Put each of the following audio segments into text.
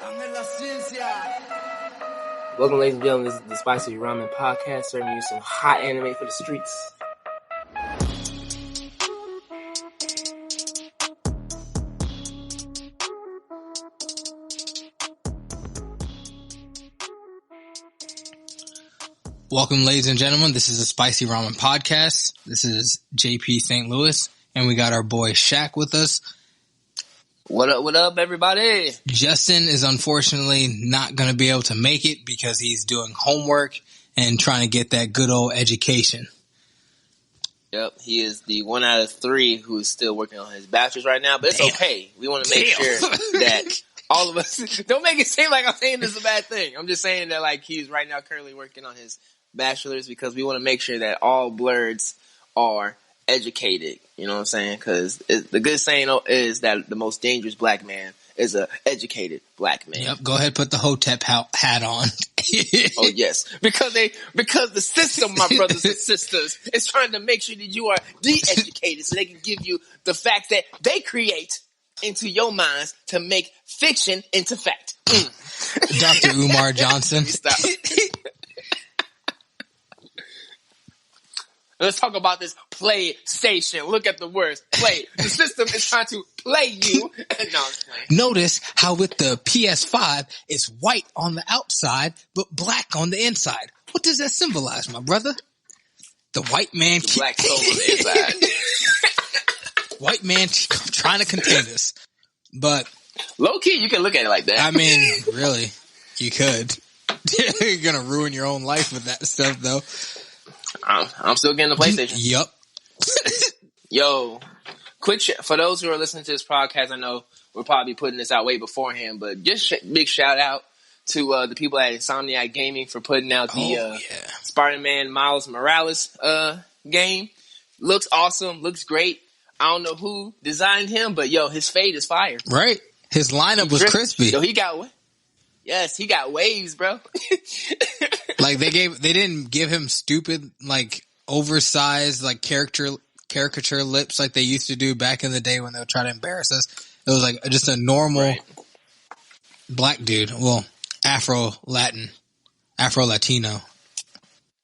Welcome, ladies and gentlemen. This is the Spicy Ramen Podcast, serving you some hot anime for the streets. Welcome, ladies and gentlemen. This is the Spicy Ramen Podcast. This is JP St. Louis, and we got our boy Shaq with us. What up, everybody? Justin is unfortunately not going to be able to make it because he's doing homework and trying to get that good old education. Yep, he is the 1 out of 3 who is still working on his bachelor's right now, but it's okay. We want to make sure that all of us, don't make it seem like I'm saying this is a bad thing. I'm just saying that like he's right now currently working on his bachelor's because we want to make sure that all blurs are educated. You know what I'm saying? Because the good saying is that the most dangerous black man is a educated black man. Yep, go ahead, put the Hotep hat on. Oh yes, because the system, my brothers and sisters, is trying to make sure that you are de-educated so they can give you the facts that they create into your minds to make fiction into fact. Dr. Umar Johnson. Stop. Let's talk about this PlayStation. Look at the words. Play. The system is trying to play you. No, I'm playing. Notice how with the PS5, it's white on the outside, but black on the inside. What does that symbolize, my brother? The white man. The black soul on the inside. White man trying to contain us. But low key, you can look at it like that. I mean, really, you could. You're going to ruin your own life with that stuff, though. I'm still getting the PlayStation. Yep. Yo, for those who are listening to this podcast, I know we'll probably be putting this out way beforehand, but just big shout out to the people at Insomniac Gaming for putting out the Spider-Man Miles Morales game. Looks awesome. Looks great. I don't know who designed him, but yo, his fade is fire. Right. His lineup was crispy. Yo, he got waves, bro. Like they didn't give him stupid, like oversized, like caricature lips like they used to do back in the day when they would try to embarrass us. It was like just a normal black dude. Well, Afro-Latino.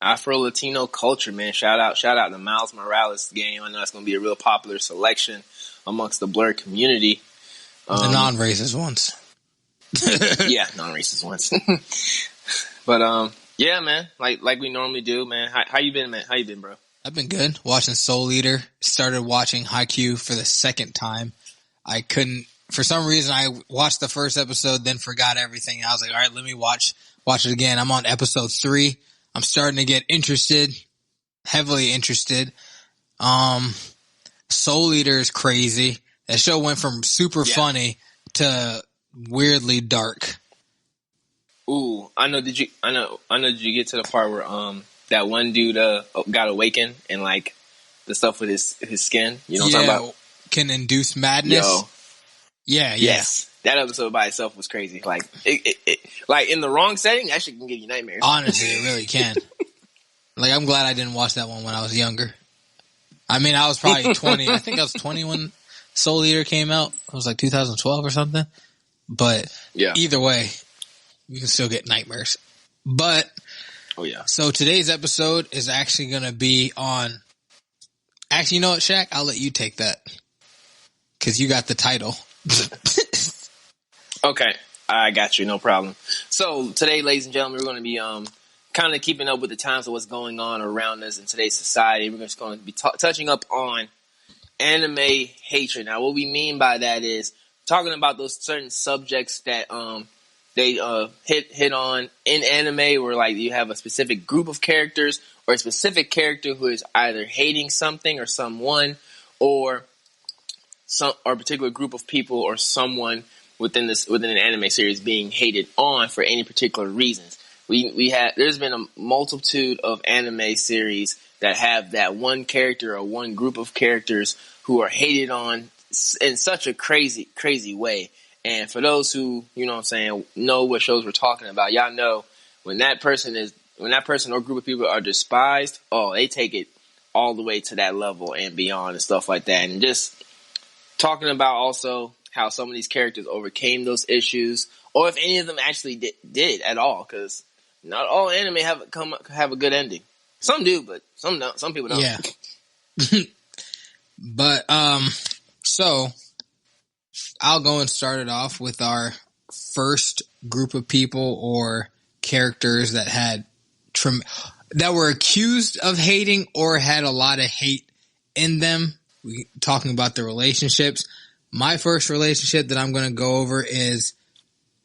Afro-Latino culture, man. Shout out to Miles Morales game. I know it's going to be a real popular selection amongst the Blur community. The non-racist ones. Yeah, non-racist ones. But, yeah, man. Like we normally do, man. How you been, man? How you been, bro? I've been good. Watching Soul Eater. Started watching Haikyuu for the second time. I couldn't, for some reason, I watched the first episode, then forgot everything. I was like, all right, let me watch it again. I'm on episode 3. I'm starting to get interested, heavily interested. Soul Eater is crazy. That show went from super funny to weirdly dark. Ooh, I know. Did you get to the part where that one dude got awakened and like the stuff with his skin? You know what I'm talking about? Can induce madness. Yo. Yeah. Yes. That episode by itself was crazy. Like it like in the wrong setting, that shit can give you nightmares. Honestly, it really can. Like I'm glad I didn't watch that one when I was younger. I mean, I was probably 20. I think I was 20 when Soul Eater came out. It was like 2012 or something. But either way, you can still get nightmares. But so today's episode is actually going to be on. Actually, you know what, Shaq? I'll let you take that because you got the title. Okay, I got you. No problem. So today, ladies and gentlemen, we're going to be kind of keeping up with the times of what's going on around us in today's society. We're just going to be touching up on anime hatred. Now, what we mean by that is talking about those certain subjects that they hit on in anime, where like you have a specific group of characters or a specific character who is either hating something or someone, or a particular group of people or someone within an anime series being hated on for any particular reasons. There's been a multitude of anime series that have that one character or one group of characters who are hated on in such a crazy, crazy way. And for those who, you know what I'm saying, know what shows we're talking about, y'all know when that person or group of people are despised, they take it all the way to that level and beyond and stuff like that. And just talking about also how some of these characters overcame those issues, or if any of them actually did at all. Because not all anime have a good ending. Some do, but some don't. Some people don't. Yeah. But so I'll go and start it off with our first group of people or characters that had that were accused of hating or had a lot of hate in them. We talking about the relationships. My first relationship that I'm going to go over is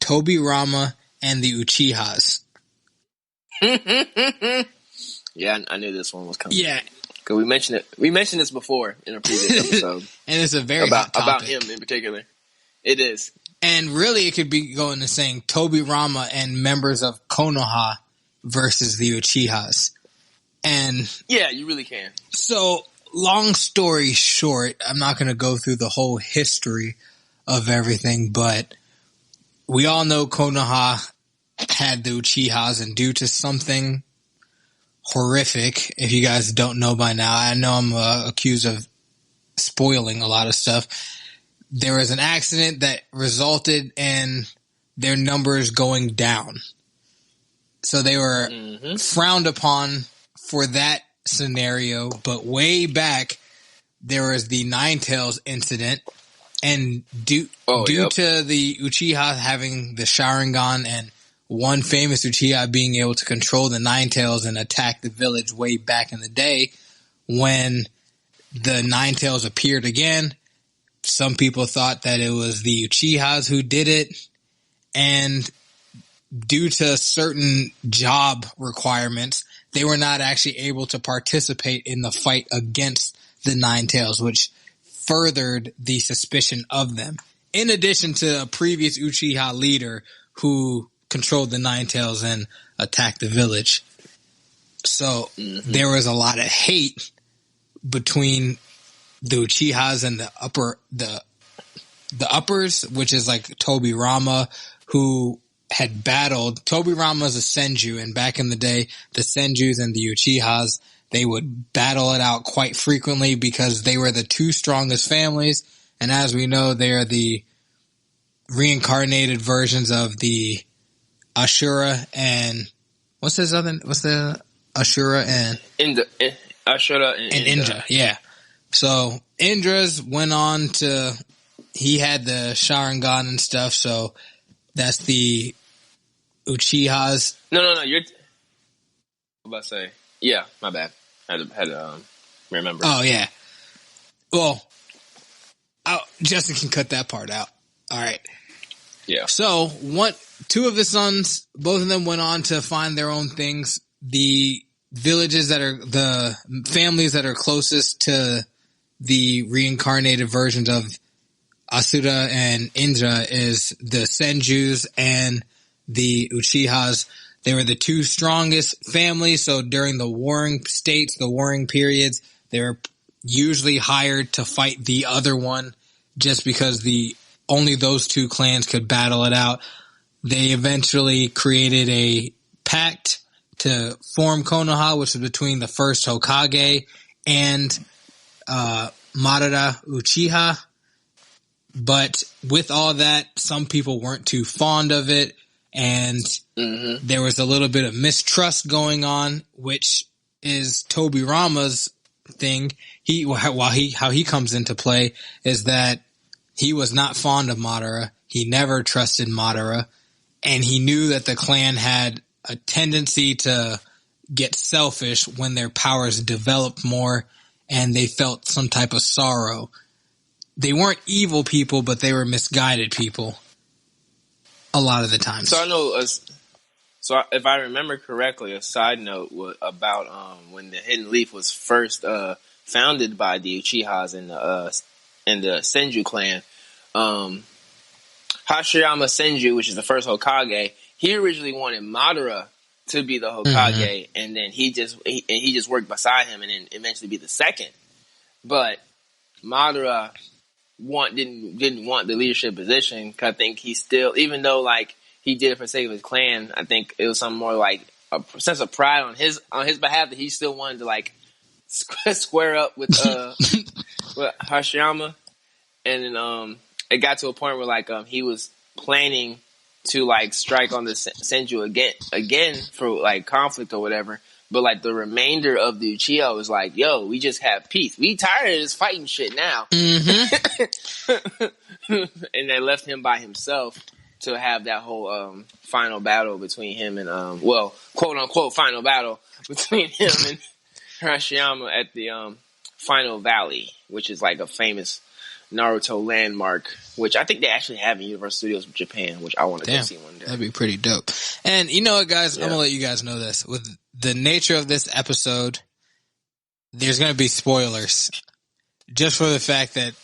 Tobirama and the Uchihas. Yeah, I knew this one was coming. Yeah, because we mentioned it. We mentioned this before in a previous episode, and it's a very hot topic. About him in particular. It is, and really, it could be going to saying Tobirama and members of Konoha versus the Uchihas, and yeah, you really can. So, long story short, I'm not going to go through the whole history of everything, but we all know Konoha had the Uchihas, and due to something horrific, if you guys don't know by now, I know I'm accused of spoiling a lot of stuff. There was an accident that resulted in their numbers going down. So they were frowned upon for that scenario, but way back there was the Ninetales incident, and due to the Uchiha having the Sharingan and one famous Uchiha being able to control the Ninetales and attack the village way back in the day, when the Ninetales appeared again, some people thought that it was the Uchihas who did it, and due to certain job requirements, they were not actually able to participate in the fight against the Ninetales, which furthered the suspicion of them. In addition to a previous Uchiha leader who controlled the Ninetales and attacked the village. So there was a lot of hate between the Uchihas and the uppers, which is like Tobirama, who had battled. Tobirama's a Senju, and back in the day, the Senjus and the Uchihas, they would battle it out quite frequently because they were the two strongest families. And as we know, they are the reincarnated versions of the Ashura and what's the Ashura and Ashura and Indra. Yeah. So Indra's went on to, he had the Sharingan and stuff. So that's the Uchihas. No. You're. I'm about to say, yeah, my bad. Had to remember. Oh yeah. Well, Justin can cut that part out. All right. Yeah. So two of his sons, both of them went on to find their own things. The villages the families that are closest to the reincarnated versions of Asura and Indra is the Senjus and the Uchihas. They were the two strongest families, so during the warring states, the warring periods, they were usually hired to fight the other one just because only those two clans could battle it out. They eventually created a pact to form Konoha, which was between the first Hokage and Madara Uchiha. But with all that, some people weren't too fond of it, and there was a little bit of mistrust going on, which is Tobirama's thing. How he comes into play is that he was not fond of Madara. He never trusted Madara, and he knew that the clan had a tendency to get selfish when their powers developed more, and they felt some type of sorrow. They weren't evil people, but they were misguided people a lot of the time. So I know. So if I remember correctly, a side note about when the Hidden Leaf was first founded by the Uchihas and the Senju clan. Hashirama Senju, which is the first Hokage, he originally wanted Madara to be the Hokage, and then he just worked beside him, and then eventually be the second. But Madara didn't want the leadership position. Cause I think he still, even though like he did it for the sake of his clan, I think it was something more like a sense of pride on his behalf that he still wanted to like square up with Hashirama, and then it got to a point where like he was planning to like strike on the Senju again for like conflict or whatever. But like the remainder of the Uchiha was like, yo, we just have peace. We tired of this fighting shit now. Mm-hmm. And they left him by himself to have that whole final battle between him and well, quote unquote final battle between him and Hirashiyama at the Final Valley, which is like a famous Naruto landmark, which I think they actually have in Universal Studios of Japan, which I want to go see one day. That'd be pretty dope. And you know what, guys? Yeah. I'm gonna let you guys know this. With the nature of this episode, there's gonna be spoilers. Just for the fact that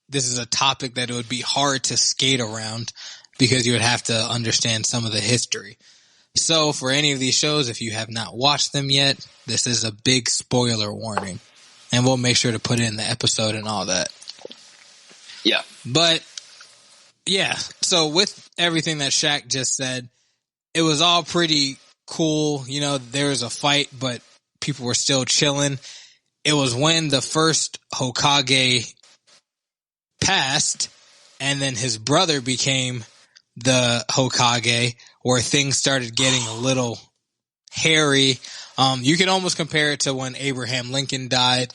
this is a topic that it would be hard to skate around because you would have to understand some of the history. So for any of these shows, if you have not watched them yet, this is a big spoiler warning. And we'll make sure to put it in the episode and all that. Yeah. But, yeah. So with everything that Shaq just said, it was all pretty cool. You know, there was a fight, but people were still chilling. It was when the first Hokage passed, and then his brother became the Hokage, where things started getting a little hairy. You can almost compare it to when Abraham Lincoln died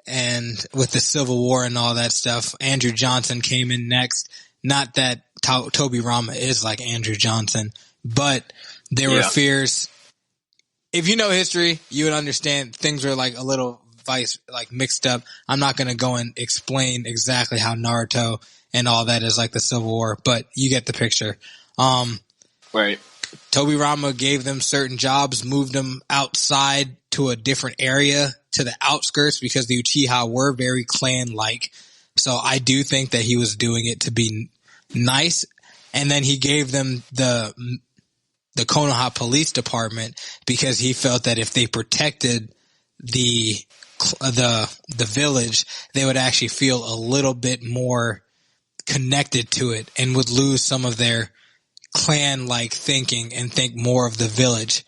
and with the Civil War and all that stuff. Andrew Johnson came in next. Not that Toby Rama is like Andrew Johnson, but there were fears. If you know history, you would understand things were like a little mixed up. I'm not going to go and explain exactly how Naruto and all that is like the Civil War, but you get the picture. Right. Toby Rama gave them certain jobs, moved them outside to a different area, to the outskirts, because the Uchiha were very clan-like. So I do think that he was doing it to be nice. And then he gave them the Konoha Police Department because he felt that if they protected the village, they would actually feel a little bit more connected to it and would lose some of their clan-like thinking and think more of the village.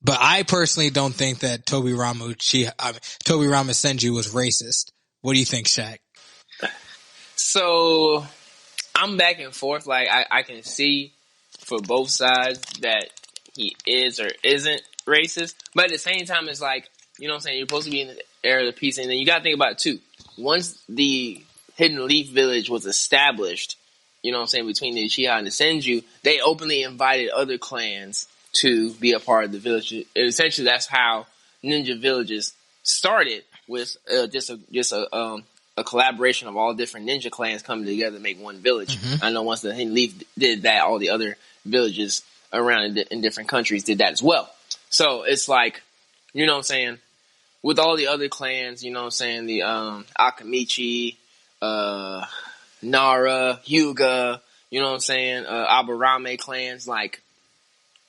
But I personally don't think that Toby Rama Senju was racist. What do you think, Shaq? So I'm back and forth. Like I can see for both sides that he is or isn't racist, but at the same time, it's like, you know what I'm saying, you're supposed to be in the era of peace, and then you got to think about it too. Once the Hidden Leaf Village was established, you know what I'm saying, between the Uchiha and the Senju, they openly invited other clans to be a part of the village. And essentially, that's how ninja villages started, with just a collaboration of all different ninja clans coming together to make one village. Mm-hmm. I know once the Hidden Leaf did that, all the other villages around in different countries did that as well. So it's like, you know what I'm saying, with all the other clans, you know what I'm saying, the Akamichi, Nara, Hyuga, you know what I'm saying, Aburame clans, like,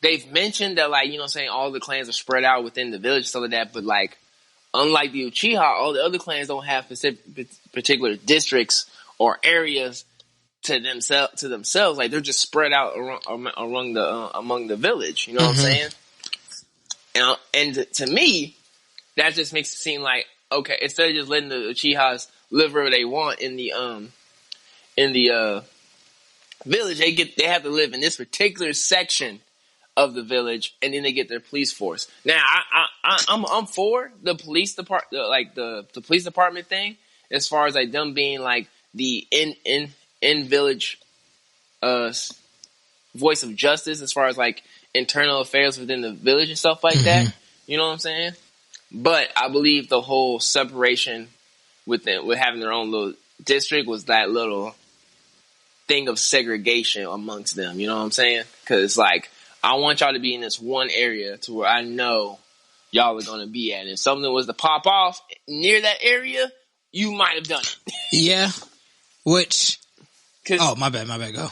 they've mentioned that, like, you know what I'm saying, all the clans are spread out within the village, stuff like that, but, like, unlike the Uchiha, all the other clans don't have particular districts or areas to themselves. Like, they're just spread out among the village, you know what I'm saying? And to me, that just makes it seem like, okay, instead of just letting the Uchihas live wherever they want in the village, they have to live in this particular section of the village, and then they get their police force. Now, I'm for the police department, like the police department thing, as far as like them being like the in village voice of justice, as far as like internal affairs within the village and stuff like that. You know what I'm saying? But I believe the whole separation with having their own little district was that little thing of segregation amongst them. You know what I'm saying? Because it's like, I want y'all to be in this one area to where I know y'all are going to be at. And if something was to pop off near that area, you might have done it. Yeah. Which, my bad, go.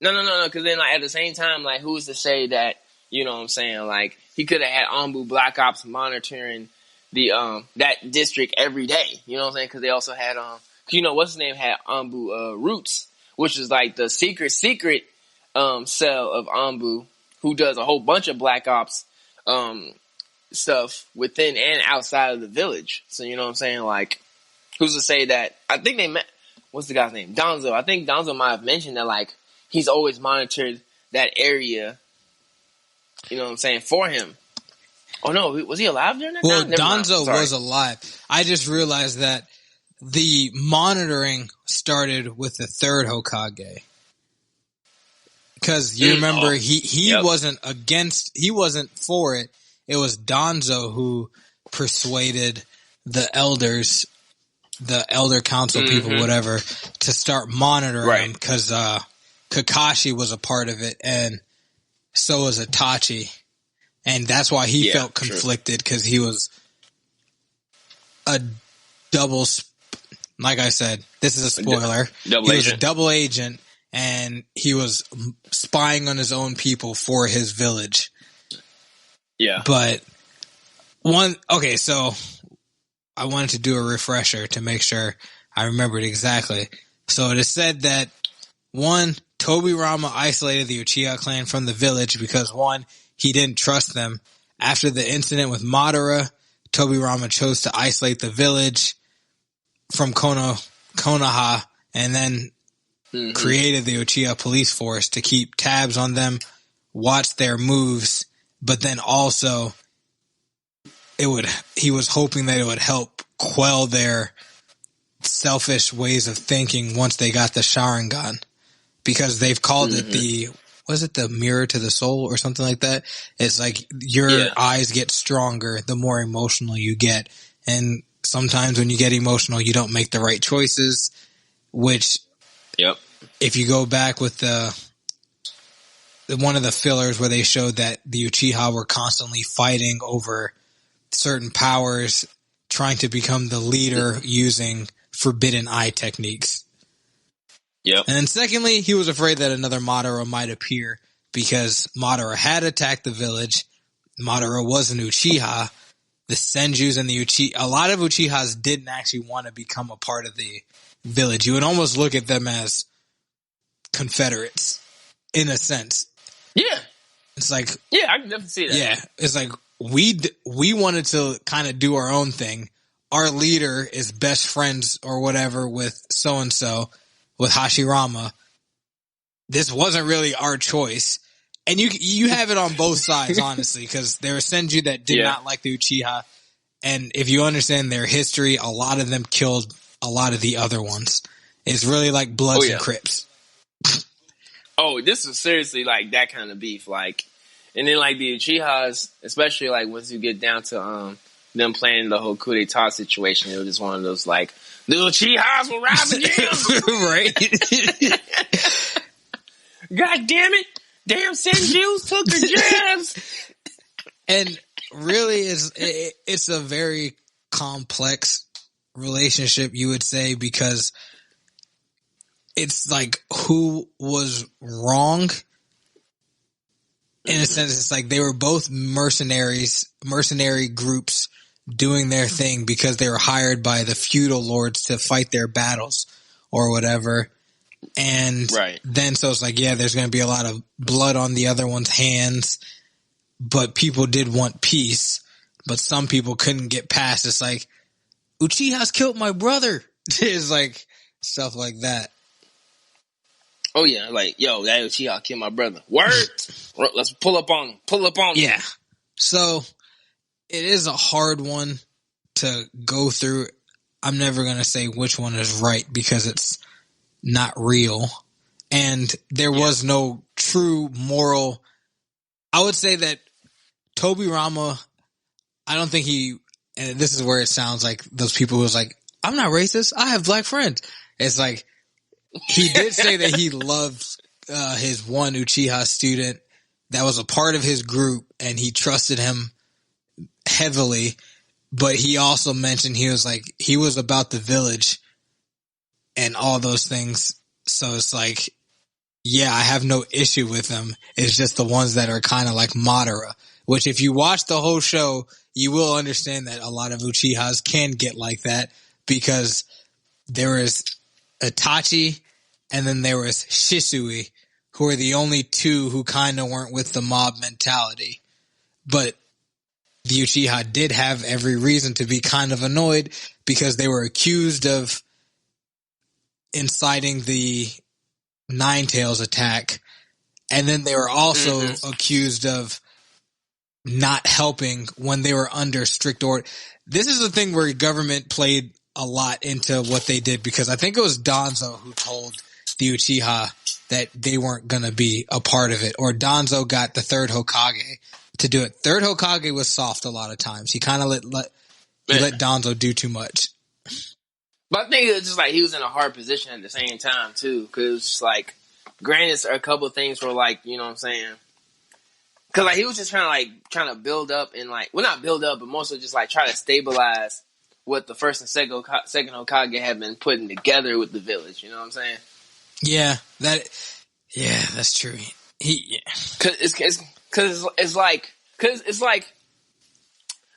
No. Because then, like, at the same time, like, who's to say that, you know what I'm saying? Like, he could have had Anbu Black Ops monitoring the that district every day. You know what I'm saying? Because they also had you know what's his name had Anbu Roots, which is like the secret cell of Anbu, who does a whole bunch of Black Ops stuff within and outside of the village. So you know what I'm saying? Like, who's to say that? I think they met. What's the guy's name? Donzo. I think Donzo might have mentioned that, like, he's always monitored that area. You know what I'm saying, for him. Oh no, was he alive during that Well, time? Never mind. Danzo Sorry. was alive. I just realized that the monitoring started with the third Hokage. Because you remember, he wasn't for it. It was Danzo who persuaded the elders, the elder council people, whatever, to start monitoring him, because Kakashi was a part of it, and so was Itachi. And that's why he felt conflicted, because he was a double, like I said, this is a spoiler. He was a double agent, and he was spying on his own people for his village. Yeah. But so I wanted to do a refresher to make sure I remembered exactly. So it is said that, one, Tobirama isolated the Uchiha clan from the village because, one, he didn't trust them. After the incident with Madara, Tobirama chose to isolate the village from Konoha, and then created the Uchiha police force to keep tabs on them, watch their moves, but then also he was hoping that it would help quell their selfish ways of thinking once they got the Sharingan, because they've called it the mirror to the soul or something like that. It's like your eyes get stronger the more emotional you get, and sometimes when you get emotional, you don't make the right choices, which if you go back with the one of the fillers where they showed that the Uchiha were constantly fighting over certain powers, trying to become the leader using forbidden eye techniques. And then secondly, he was afraid that another Madara might appear because Madara had attacked the village. Madara was an Uchiha. The Senjus and the Uchiha, a lot of Uchihas didn't actually want to become a part of the village. You would almost look at them as Confederates, in a sense. Yeah. It's like... Yeah, I can definitely see that. Yeah. It's like, we wanted to kind of do our own thing. Our leader is best friends or whatever with so-and-so, with Hashirama. This wasn't really our choice. And you have it on both sides, honestly, because there were Senju that did not like the Uchiha. And if you understand their history, a lot of them killed a lot of the other ones. It's really like Bloods and Crips. Oh, this is seriously like that kind of beef. Like, and then like the Uchihas, especially like once you get down to them planning the whole coup d'etat situation, it was just one of those like, the Uchihas will rise again. Right? God damn it. Damn Senjus took the jabs. And really, it's a very complex relationship, you would say, because it's like who was wrong. In a sense, it's like they were both mercenary groups doing their thing because they were hired by the feudal lords to fight their battles or whatever. And then, so it's like, yeah, there's going to be a lot of blood on the other one's hands, but people did want peace, but some people couldn't get past. It's like, Uchiha's killed my brother. It's like stuff like that. Oh yeah, like, yo, that Uchiha killed my brother. Word! Let's pull up on him. Yeah. So it is a hard one to go through. I'm never going to say which one is right because it's not real. And there was no true moral. I would say that Tobirama, I don't think and this is where it sounds like those people who's like, I'm not racist, I have black friends. It's like, he did say that he loved his one Uchiha student that was a part of his group, and he trusted him heavily. But he also mentioned he was about the village and all those things. So it's like, yeah, I have no issue with them. It's just the ones that are kind of like Madara, which if you watch the whole show, you will understand that a lot of Uchihas can get like that, because there is Itachi and then there was Shisui, who are the only two who kind of weren't with the mob mentality. But the Uchiha did have every reason to be kind of annoyed because they were accused of inciting the Nine Tails attack, And then they were also accused of not helping when they were under strict order. This is the thing where government played a lot into what they did, because I think it was Danzo who told the Uchiha that they weren't going to be a part of it, or Danzo got the third Hokage to do it. Third Hokage was soft a lot of times. He kind of let Danzo do too much. But I think it was just like he was in a hard position at the same time too, because like, granted, a couple of things were like, you know what I'm saying? Because like he was just trying to build up and like, well, not build up, but mostly just like try to stabilize what the first and second Hokage had been putting together with the village. You know what I'm saying? Yeah, that's true. Cause it's like,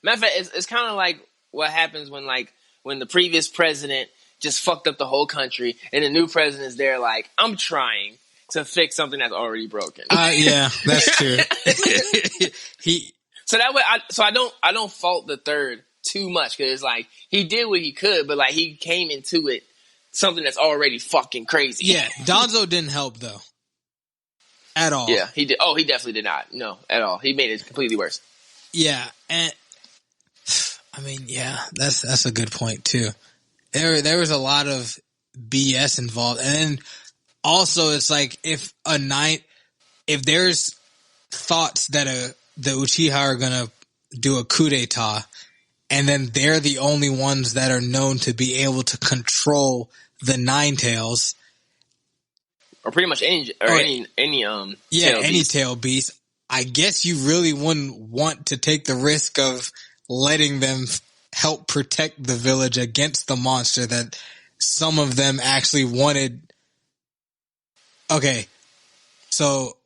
matter of fact, it's kind of like what happens when the previous president just fucked up the whole country, and the new president's there like, I'm trying to fix something that's already broken. Yeah, that's true. So that way, I don't fault the third too much, because it's like he did what he could, but like he came into it something that's already fucking crazy. Yeah, Danzo didn't help though, at all. Yeah, he did. Oh, he definitely did not. No, at all. He made it completely worse. Yeah, and I mean, yeah, that's a good point too. There was a lot of BS involved, and then also it's like if there's thoughts that the Uchiha are gonna do a coup d'etat, and then they're the only ones that are known to be able to control the Nine Tails, or pretty much any tail beast. I guess you really wouldn't want to take the risk of letting them help protect the village against the monster that some of them actually wanted. Okay, so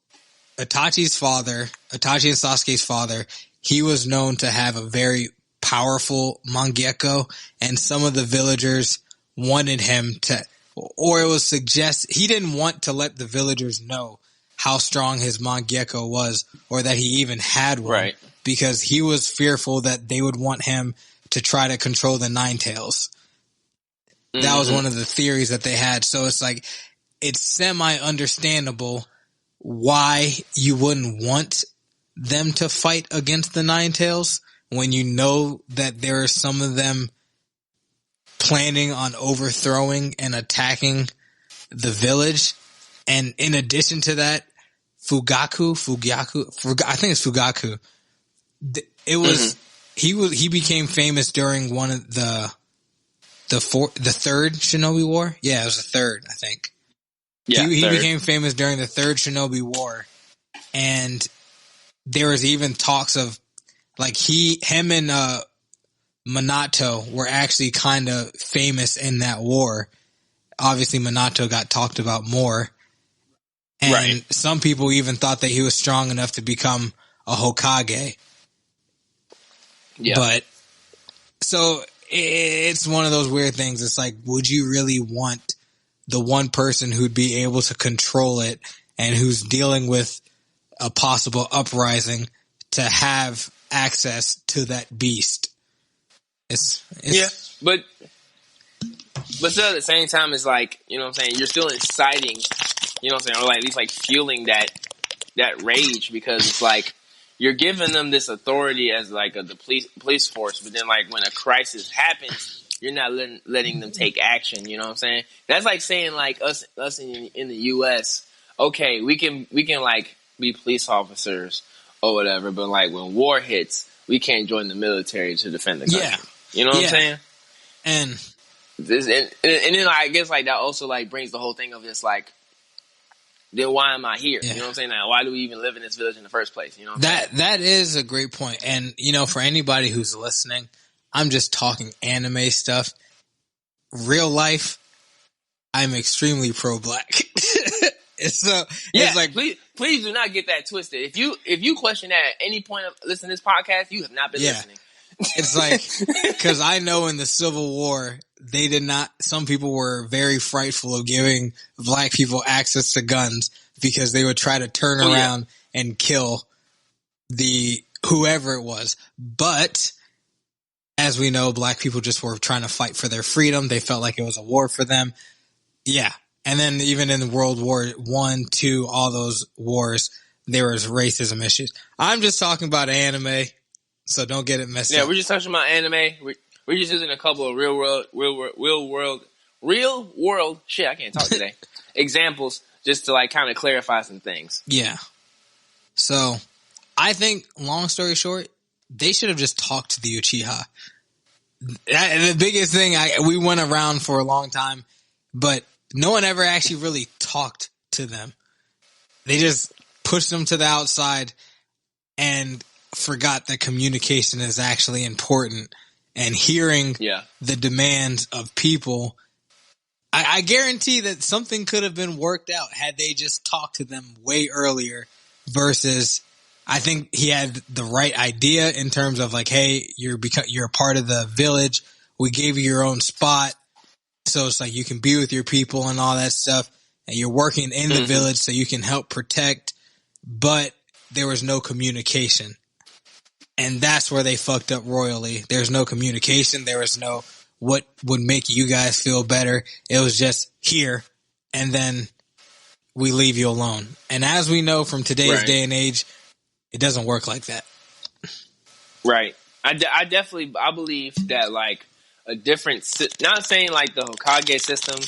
Itachi and Sasuke's father, he was known to have a very powerful Mangekyo, and some of the villagers wanted him to, or it was he didn't want to let the villagers know how strong his Mangekyo was, or that he even had one, right? Because he was fearful that they would want him to try to control the Nine Tails. That was one of the theories that they had. So it's like, it's semi-understandable why you wouldn't want them to fight against the Nine Tails when you know that there are some of them planning on overthrowing and attacking the village. And in addition to that, Fugaku, I think it's Fugaku. It was, he became famous during one of the third Shinobi War. Yeah, it was the third, I think. Yeah, he became famous during the third Shinobi War, and there was even talks of like him and Minato were actually kind of famous in that war. Obviously, Minato got talked about more, and some people even thought that he was strong enough to become a Hokage. Yeah, but so it's one of those weird things. It's like, would you really want the one person who'd be able to control it and who's dealing with a possible uprising to have access to that beast? Yeah, but still at the same time, it's like, you know what I'm saying, you're still inciting, you know what I'm saying, or like at least like fueling that rage, because it's like you're giving them this authority as like the police force, but then like when a crisis happens, you're not letting them take action. You know what I'm saying? That's like saying like us in the U.S. Okay, we can like be police officers or whatever, but like when war hits, we can't join the military to defend the country. Yeah, you know what I'm saying? And then I guess like that also like brings the whole thing of this like, then why am I here? Yeah. You know what I'm saying? Now, why do we even live in this village in the first place? You know that is a great point. And you know, for anybody who's listening, I'm just talking anime stuff. Real life, I'm extremely pro-black. It's like, please do not get that twisted. If you question that at any point of listening to this podcast, you have not been listening. It's like, because I know in the Civil War, they did not. Some people were very frightful of giving black people access to guns because they would try to turn around and kill whoever it was. But as we know, black people just were trying to fight for their freedom. They felt like it was a war for them. Yeah. And then even in World War One, Two, all those wars, there was racism issues. I'm just talking about anime, so don't get it messed up. Yeah, we're just talking about anime. We're just using a couple of real world shit. I can't talk today. Examples just to like kind of clarify some things. Yeah. So I think, long story short, they should have just talked to the Uchiha. The biggest thing, we went around for a long time, but no one ever actually really talked to them. They just pushed them to the outside and forgot that communication is actually important, and hearing the demands of people. I guarantee that something could have been worked out had they just talked to them way earlier, versus I think he had the right idea in terms of like, hey, you're a part of the village. We gave you your own spot. So it's like you can be with your people and all that stuff. And you're working in the village so you can help protect. But there was no communication. And that's where they fucked up royally. There's no communication. There was no what would make you guys feel better. It was just here. And then we leave you alone. And as we know from today's day and age, it doesn't work like that. Right. I believe that like a different, not saying like the Hokage system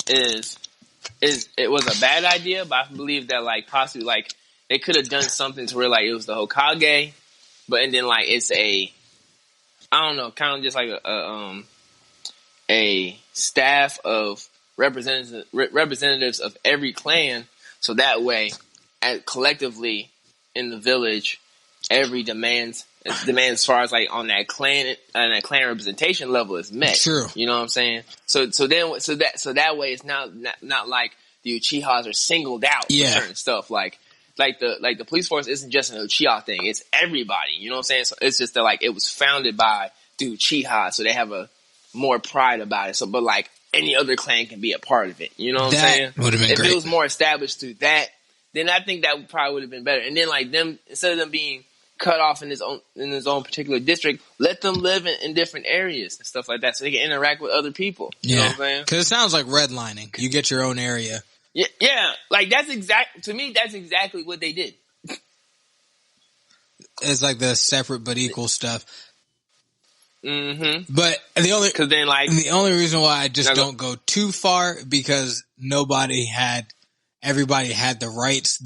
it was a bad idea, but I believe that like possibly like they could have done something to where like it was the Hokage, but and then like it's I don't know, kind of just like a staff of representatives of every clan, so that way, collectively in the village, every demands as far as like on that clan representation level is met. True. You know what I'm saying? So that way it's not like the Uchihas are singled out for certain stuff. Like the police force isn't just an Uchiha thing. It's everybody. You know what I'm saying? So it's just that like it was founded by the Uchiha, so they have a more pride about it. So, but like any other clan can be a part of it. You know what I'm saying? Would have been if great. it was more established through that, then I think that probably would have been better. And then like them, instead of them being cut off in his own particular district, let them live in different areas and stuff like that, so they can interact with other people. You know what I'm saying? Because it sounds like redlining. You get your own area. Yeah. Like to me, that's exactly what they did. It's like the separate but equal stuff. Mm-hmm. But the only reason why I just don't go too far, because everybody had the rights.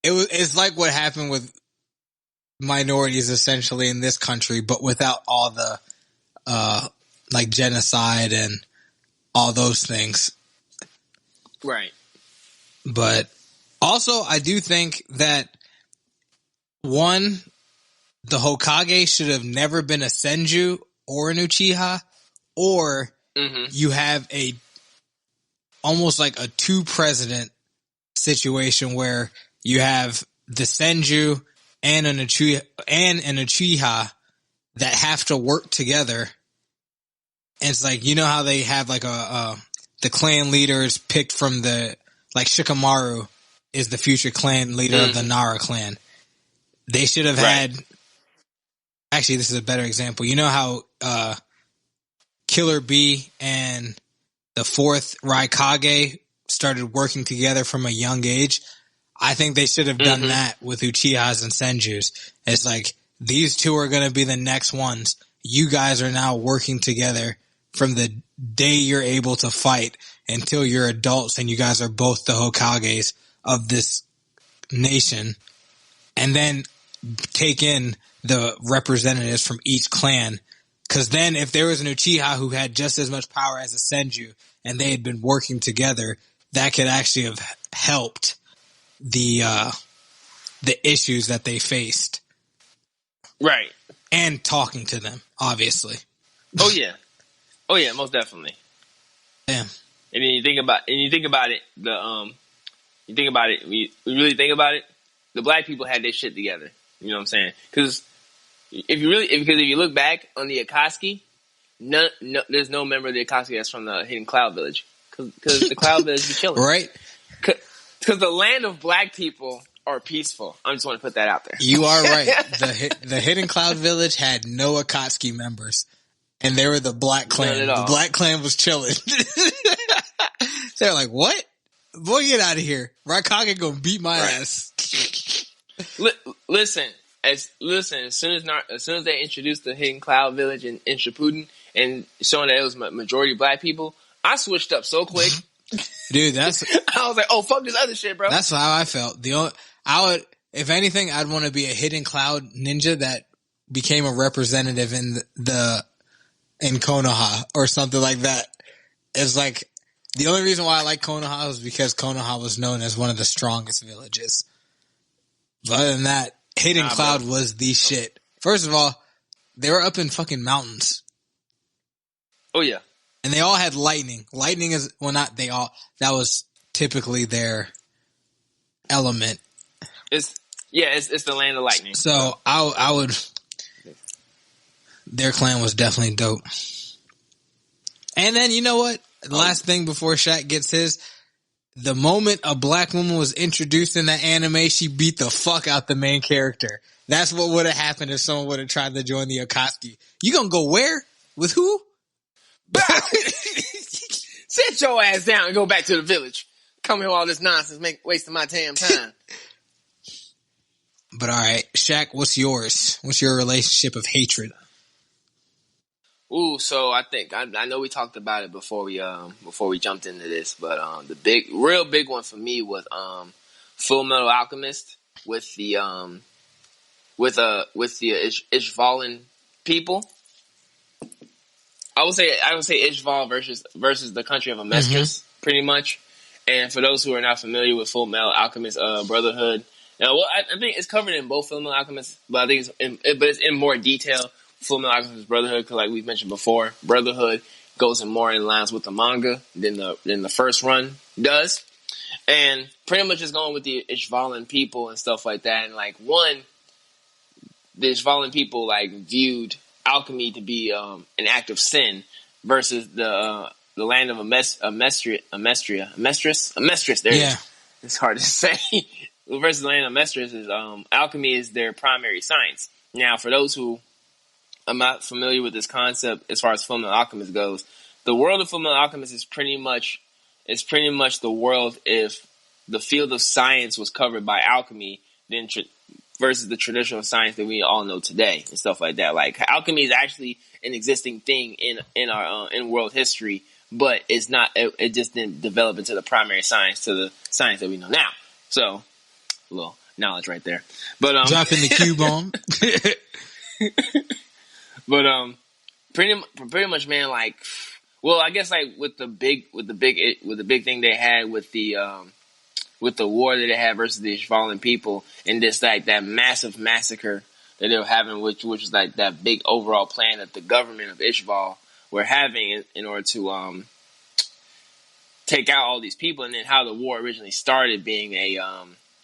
It's like what happened with minorities essentially in this country, but without all the like genocide and all those things. Right. But also I do think that the Hokage should have never been a Senju or an Uchiha, or you have almost like a two president situation where you have the Senju and an Uchiha that have to work together. And it's like, you know how they have like the clan leaders picked from like Shikamaru is the future clan leader of the Nara clan. They should have had, actually this is a better example. You know how Killer Bee and the fourth Raikage started working together from a young age? I think they should have done that with Uchihas and Senjus. It's like, these two are going to be the next ones. You guys are now working together from the day you're able to fight until you're adults, and you guys are both the Hokages of this nation. And then take in the representatives from each clan. Because then if there was an Uchiha who had just as much power as a Senju and they had been working together, that could actually have helped the issues that they faced. Right. And talking to them, obviously. Oh yeah, most definitely. Damn. And then you think about it, we really think about it, the black people had their shit together. You know what I'm saying? Because if you look back on the Akatsuki, there's no member of the Akatsuki that's from the Hidden Cloud Village. Because the Cloud Village be chilling. Right. Because the land of black people are peaceful. I just want to put that out there. You are right. The Hidden Cloud Village had no Akatsuki members. And they were the Black Clan. None at all. The Black Clan was chilling. They're like, what? Boy, get out of here. Raikkonen gonna beat my ass. Listen, as soon as they introduced the Hidden Cloud Village in Shippuden and showing that it was majority black people, I switched up so quick. Dude, I was like, oh, fuck this other shit, bro. That's how I felt. If anything, I'd want to be a Hidden Cloud ninja that became a representative in in Konoha or something like that. It's like, the only reason why I like Konoha was because Konoha was known as one of the strongest villages. But other than that, Hidden Cloud was the shit. First of all, they were up in fucking mountains. Oh, yeah. And they all had lightning. Lightning is, well, not they all, that was typically their element. It's the land of lightning. So I would, their clan was definitely dope. And then, you know what? The last thing before Shaq gets his, the moment a black woman was introduced in that anime, she beat the fuck out the main character. That's what would have happened if someone would have tried to join the Akatsuki. You gonna go where? With who? Sit your ass down and go back to the village. Come here with all this nonsense, wasting my damn time. But alright, Shaq, what's yours? What's your relationship of hatred? Ooh, so I think I know we talked about it before we jumped into this, but the real big one for me was Full Metal Alchemist with the Ishvalan people. I would say Ishval versus the country of Amestris, pretty much. And for those who are not familiar with Full Metal Alchemist Brotherhood, now, well, I think it's covered in both Full Metal Alchemist, but I think it's in more detail. Full Metal Alchemist Brotherhood, because like we've mentioned before, Brotherhood goes in more in lines with the manga than the first run does, and pretty much is going with the Ishvalan people and stuff like that. And like the Ishvalan people like viewed alchemy to be an act of sin versus the land of Amestris. There it is. It's hard to say. Versus the land of Amestris is alchemy is their primary science. Now, for those who I'm not familiar with this concept as far as Fullmetal Alchemist goes, the world of Fullmetal Alchemist is pretty much the world if the field of science was covered by alchemy, then versus the traditional science that we all know today and stuff like that. Like alchemy is actually an existing thing in our in world history, but it's not. It just didn't develop into the primary science to the science that we know now. So, a little knowledge right there. But dropping the Q bomb. But pretty much, man. Like, well, I guess like with the big thing they had with the war that they had versus the Ishvalan people, and this like that massive massacre that they were having, which was like that big overall plan that the government of Ishval were having in order to take out all these people, and then how the war originally started being a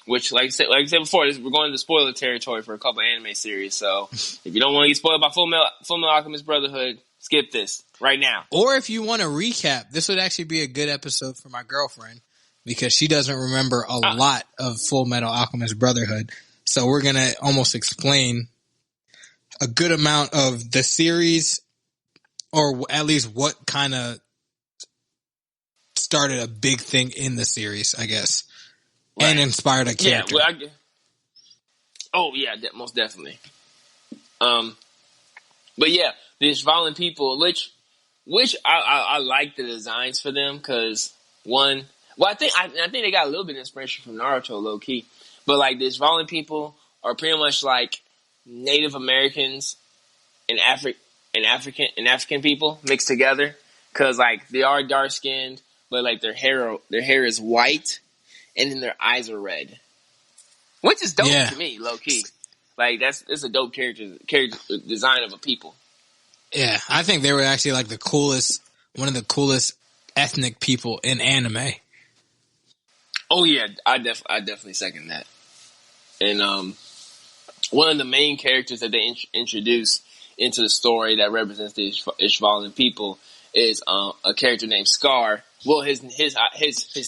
which, like I said before, we're going into spoiler territory for a couple of anime series. So if you don't want to get spoiled by Full Metal Alchemist Brotherhood, skip this right now. Or if you want to recap, this would actually be a good episode for my girlfriend because she doesn't remember a lot of Full Metal Alchemist Brotherhood. So we're going to almost explain a good amount of the series, or at least what kind of started a big thing in the series, I guess. Right. And inspired a character. Yeah, most definitely. But yeah, the Ishvalan people, which I like the designs for them because I think they got a little bit of inspiration from Naruto, low key. But like the Ishvalan people are pretty much like Native Americans and African people mixed together because like they are dark skinned, but like their hair is white. And then their eyes are red, which is dope to me, low key. Like it's a dope character design of a people. Yeah, I think they were actually like one of the coolest ethnic people in anime. Oh yeah, I definitely second that. And one of the main characters that they introduce into the story that represents the Ishvalan people is a character named Scar. Well, his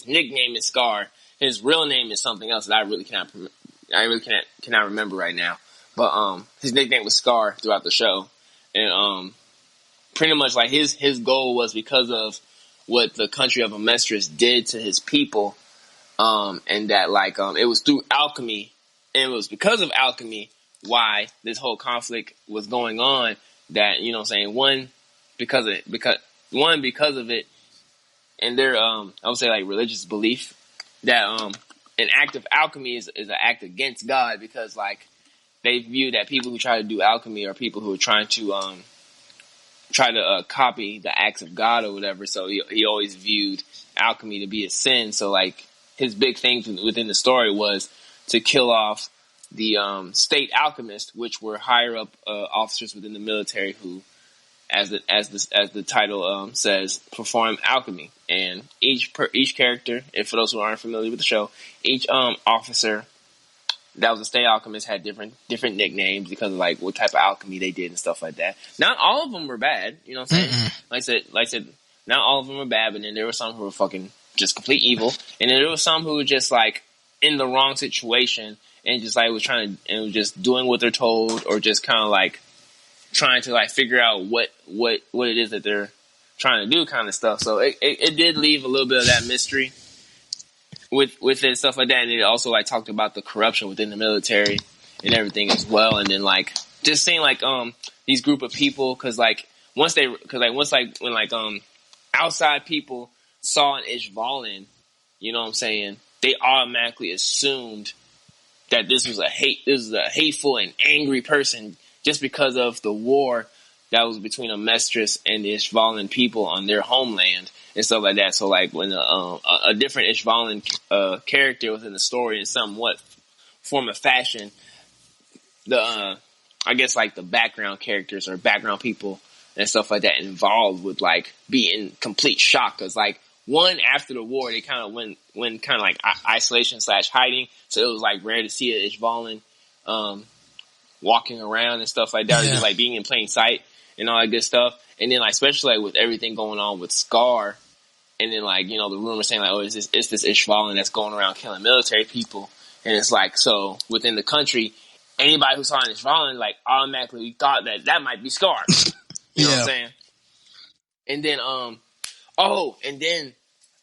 nickname is Scar. His real name is something else that I really cannot remember right now. But his nickname was Scar throughout the show, and pretty much like his goal was because of what the country of Amestris did to his people, and that like it was through alchemy, and it was because of alchemy why this whole conflict was going on. That you know what I'm saying, one because of it, and their I would say like religious belief that an act of alchemy is an act against God, because like they view that people who try to do alchemy are people who are trying to copy the acts of God or whatever. So he always viewed alchemy to be a sin. So like his big thing within the story was to kill off the state alchemists, which were higher up officers within the military who, as the title says, perform alchemy. And each character, and for those who aren't familiar with the show, each officer that was a state alchemist had different nicknames because of like what type of alchemy they did and stuff like that. Not all of them were bad, you know what I'm saying? Like I said, not all of them were bad, but then there were some who were fucking just complete evil, and then there were some who were just like in the wrong situation and just like was just doing what they're told, or just kind of like trying to like figure out what it is that they're trying to do, kind of stuff. So it did leave a little bit of that mystery with it and stuff like that, and it also like talked about the corruption within the military and everything as well. And then like just seeing like these group of people, because when outside people saw an Ishvalan, you know what I'm saying, they automatically assumed that this was a hateful and angry person just because of the war that was between Amestris and the Ishvalan people on their homeland and stuff like that. So like when a different Ishvalan character was in the story in somewhat form of fashion, I guess like the background characters or background people and stuff like that involved would like be in complete shock, because like one, after the war they kind of went kind of like isolation / hiding, so it was like rare to see an Ishvalan walking around and stuff like that, or just like being in plain sight and all that good stuff. And then like especially like with everything going on with Scar, and then like, you know, the rumor saying like, oh, it's this Ishvalan that's going around killing military people, and it's like, so within the country, anybody who saw an Ishvalan like automatically thought that might be Scar. You know what I'm saying? And then and then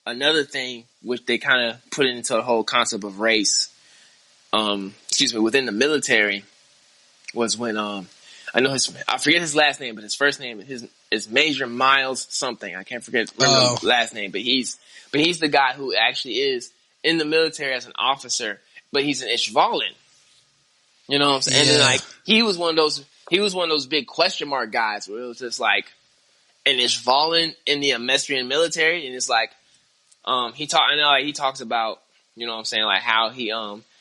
another thing which they kind of put into the whole concept of race, within the military, was when I forget his last name, but his first name is Major Miles something. I can't remember his last name, but he's the guy who actually is in the military as an officer, but he's an Ishvalan. You know what I'm saying? And then like he was one of those big question mark guys where it was just like an Ishvalan in the Amestrian military, and it's like he talks about, you know what I'm saying, like how he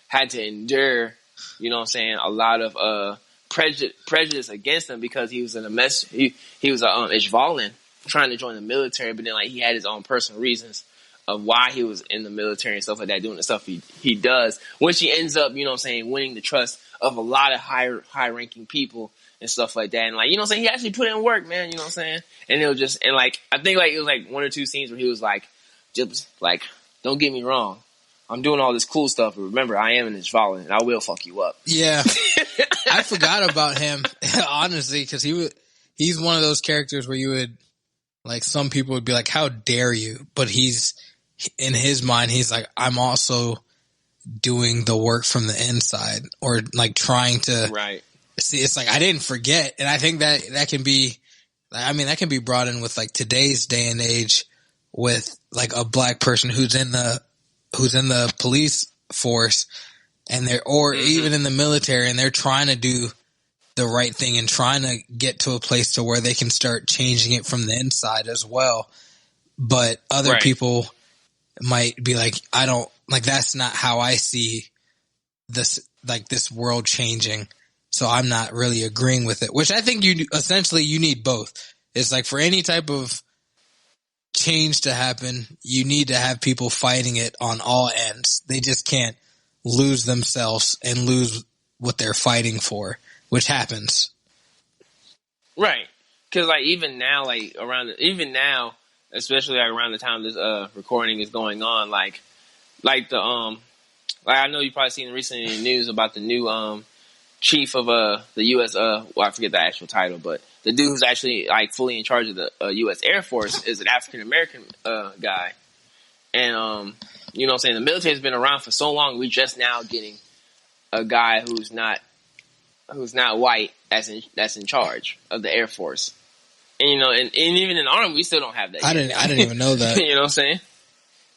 had to endure, you know what I'm saying, a lot of prejudice against him because he was he was a Ishvalan trying to join the military, but then like he had his own personal reasons of why he was in the military and stuff like that, doing the stuff he does, which he ends up, you know what I'm saying, winning the trust of a lot of high ranking people and stuff like that. And like, you know what I'm saying, he actually put in work, man, you know what I'm saying? And it was just, and like, I think like it was like one or two scenes where he was like, just like, don't get me wrong, I'm doing all this cool stuff, but remember, I am an Ishvalan and I will fuck you up. Yeah. I forgot about him, honestly, because he's one of those characters where you would, like, some people would be like, how dare you? But in his mind, he's like, I'm also doing the work from the inside, or like trying to see. It's like, I didn't forget. And I think that can be, I mean, that can be brought in with like today's day and age with like a black person who's in the police force, and even in the military, and they're trying to do the right thing and trying to get to a place to where they can start changing it from the inside as well. But other people might be like, I don't, like, that's not how I see this, like, this world changing. So I'm not really agreeing with it, which I think you need both. It's like, for any type of change to happen, you need to have people fighting it on all ends. They just can't lose themselves and lose what they're fighting for, which happens. Right. Because like even now, especially like around the time this recording is going on, like I know you've probably seen recently in the news about the new chief of the U.S. Well, I forget the actual title, but the dude who's actually like fully in charge of the U.S. Air Force is an African American guy, and you know what I'm saying, the military's been around for so long. We just now getting a guy who's not white that's in charge of the Air Force, and you know, and even in the Army, we still don't have that yet. I didn't even know that. You know what I'm saying?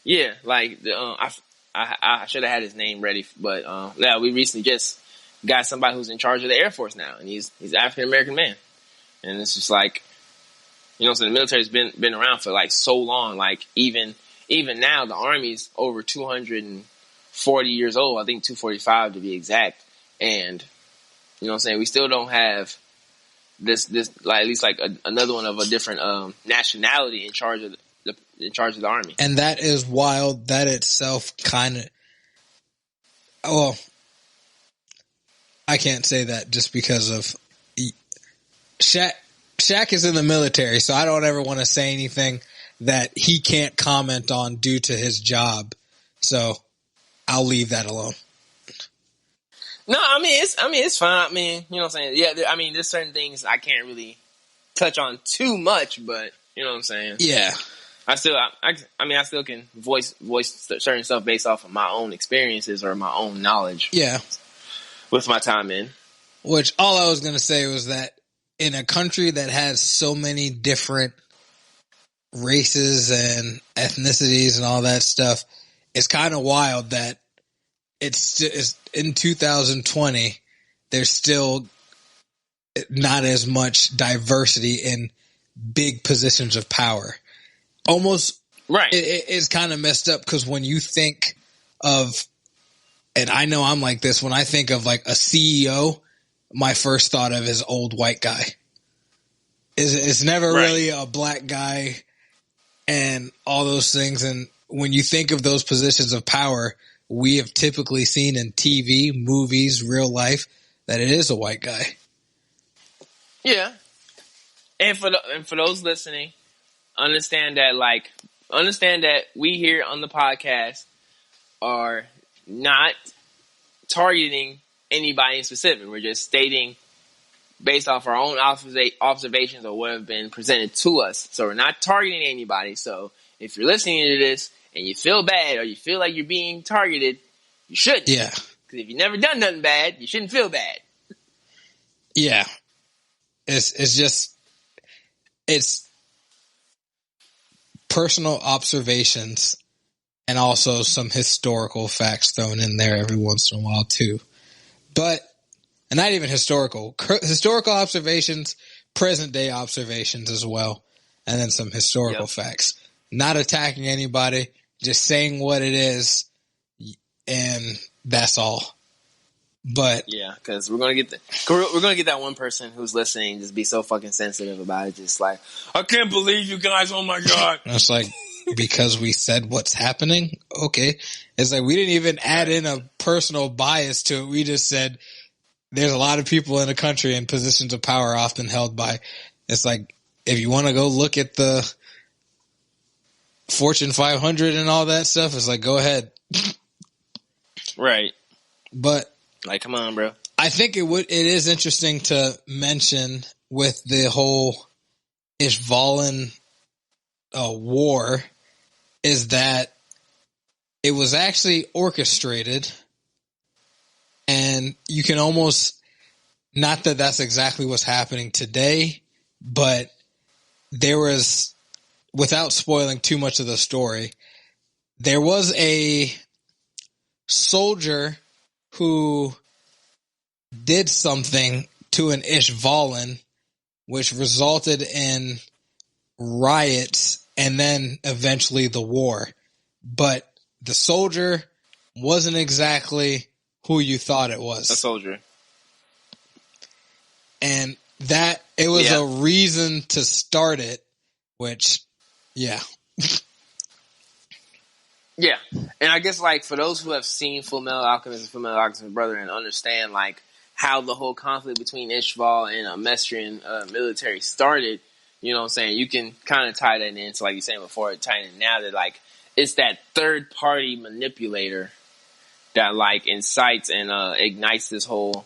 Yeah, like I should have had his name ready, but yeah, we recently just got somebody who's in charge of the Air Force now, and he's an African American man, and it's just like, you know, so the military's been around for like so long. Like even now, the Army's over 240 years old. I think 245 to be exact, and you know what I'm saying, we still don't have this like at least like another one of a different nationality in charge of the Army. And that is wild. That itself kind of, well, I can't say that just because of Shaq is in the military, so I don't ever want to say anything that he can't comment on due to his job. So I'll leave that alone. No, I mean it's fine. I mean, you know what I'm saying? Yeah, I mean there's certain things I can't really touch on too much, but you know what I'm saying? Yeah. I still can voice certain stuff based off of my own experiences or my own knowledge. Yeah. With my time in. Which all I was going to say was that in a country that has so many different races and ethnicities and all that stuff, it's kind of wild that it's in 2020, there's still not as much diversity in big positions of power. Almost right. It's kind of messed up because when you think of, and I know I'm like this, when I think of like a CEO, my first thought of is old white guy. It's never really a black guy and all those things. And when you think of those positions of power, we have typically seen in TV, movies, real life, that it is a white guy. Yeah. And for those listening, understand that we here on the podcast are not targeting anybody in specific. We're just stating based off our own observations of what have been presented to us. So we're not targeting anybody. So if you're listening to this and you feel bad or you feel like you're being targeted, you shouldn't. Yeah. Because if you've never done nothing bad, you shouldn't feel bad. Yeah. It's personal observations and also some historical facts thrown in there every once in a while too. But, and not even historical observations, present day observations as well. And then some historical facts. Not attacking anybody, just saying what it is. And that's all. But yeah, because we're gonna get that one person who's listening just be so fucking sensitive about it, just like, I can't believe you guys, oh my god. It's like, because we said what's happening, okay. It's like we didn't even add in a personal bias to it. We just said there's a lot of people in the country in positions of power often held by. It's like, if you want to go look at the Fortune 500 and all that stuff, it's like, go ahead. Right. But like, come on, bro. I think it is interesting to mention with the whole Ishvalan war is that it was actually orchestrated, and you can almost, not that that's exactly what's happening today, but there was, without spoiling too much of the story, there was a soldier who did something to an Ishvalan, which resulted in riots and then eventually the war. But the soldier wasn't exactly who you thought it was. A soldier. And that, it was a reason to start it, which, yeah. Yeah, and I guess, like, for those who have seen Full Metal Alchemist and Full Metal Alchemist Brother and understand, like, how the whole conflict between Ishval and Mestrian military started, you know what I'm saying, you can kind of tie that in. So, like you were saying before, tying it now that, like, it's that third-party manipulator that, like, incites and ignites this whole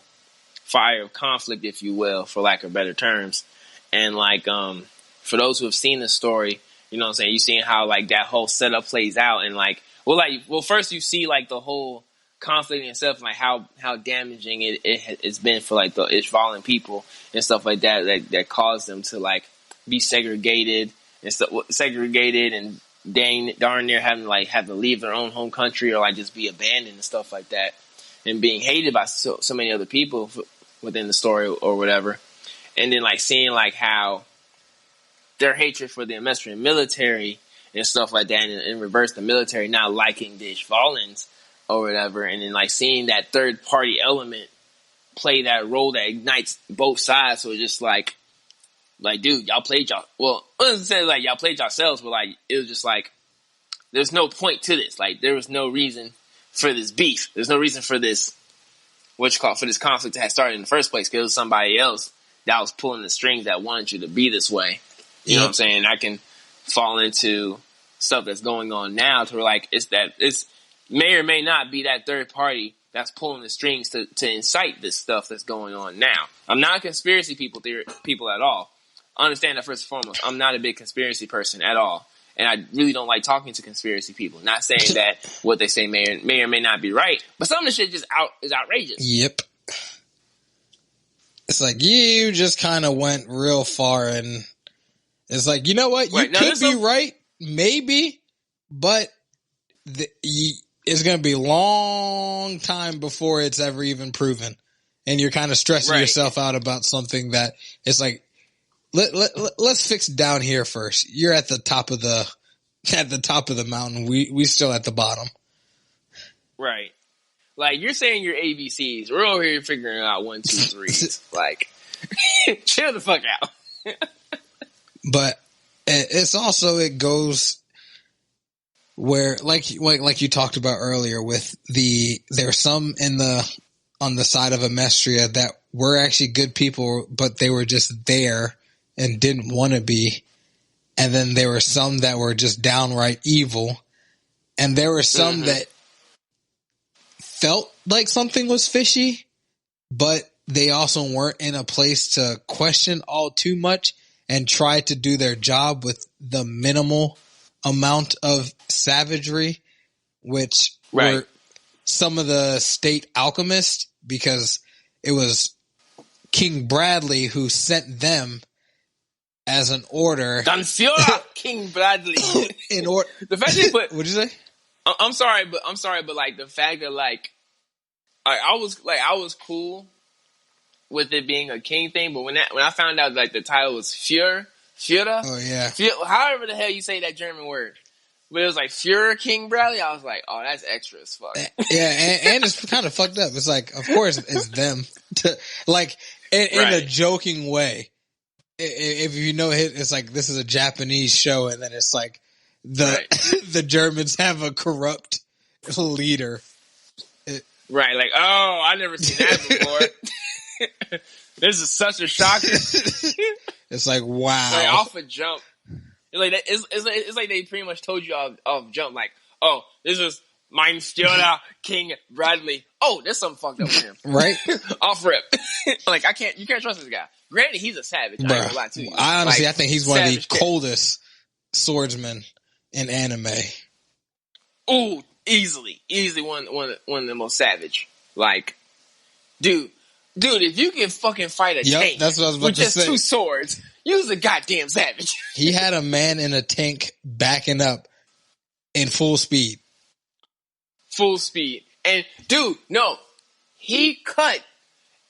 fire of conflict, if you will, for lack of better terms. And like, for those who have seen the story, you know what I'm saying, you seeing how like that whole setup plays out, and like, well, first you see like the whole conflict in itself, and like how damaging it's been for like the Ishvalan people and stuff like that caused them to like be segregated and darn near having to have to leave their own home country or like just be abandoned and stuff like that, and being hated by so many other people within the story or whatever. And then like seeing like how their hatred for the Mesrian military and stuff like that, and in reverse, the military not liking the Ishvalans or whatever, and then like seeing that third party element play that role that ignites both sides. So it's just like, dude, y'all played y'all. Well, I wasn't saying like y'all played yourselves, but like it was just like there's no point to this. Like there was no reason for this beef. There's no reason for this for this conflict to have started in the first place, because it was somebody else that was pulling the strings that wanted you to be this way. You know what I'm saying? I can fall into stuff that's going on now to where like it's may or may not be that third party that's pulling the strings to incite this stuff that's going on now. I'm not a conspiracy people at all. Understand that first and foremost. I'm not a big conspiracy person at all. And I really don't like talking to conspiracy people. Not saying that what they say may or may not be right, but some of the shit is outrageous. Yep. It's like you just kind of went real far, and it's like, you know what? You could be right, maybe, but it's going to be a long time before it's ever even proven. And you're kind of stressing yourself out about something that it's like, let's fix down here first. You're at the top of the mountain. We still at the bottom. Right. Like you're saying your ABCs. We're over here figuring out 1, 2, 3. Like, chill the fuck out. But it's also, it goes where like you talked about earlier with there's some on the side of Amestria that were actually good people, but they were just there and didn't want to be. And then there were some that were just downright evil. And there were some that felt like something was fishy, but they also weren't in a place to question all too much and try to do their job with the minimal amount of savagery, which were some of the state alchemists, because it was King Bradley who sent them as an order. Don Fiora, King Bradley. In order, the fact that what'd you say? I'm sorry, but like the fact that like I was cool with it being a king thing, but when I found out like the title was Führer, oh yeah, however the hell you say that German word, but it was like Führer King Bradley, I was like, oh, that's extra as fuck. Yeah, and it's kind of fucked up. It's like, of course, it's them, like in a joking way. If you know it, it's like this is a Japanese show, and then it's like the Germans have a corrupt leader. Like, oh, I never seen that before. This is such a shocker. It's like, wow. Like, off a jump. It's like they pretty much told you off jump, like, oh, this is Mein Führer King Bradley. Oh, there's something fucked up with him. Right? Off rip. Like, you can't trust this guy. Granted, he's a savage. I ain't gonna lie to you. I honestly, I think he's one of the coldest swordsmen in anime. Ooh, easily one of the most savage. Like, dude, if you can fucking fight a tank that's what I was about with to just say. 2 swords, you's a goddamn savage. He had a man in a tank backing up in full speed. Full speed. And dude, no, he cut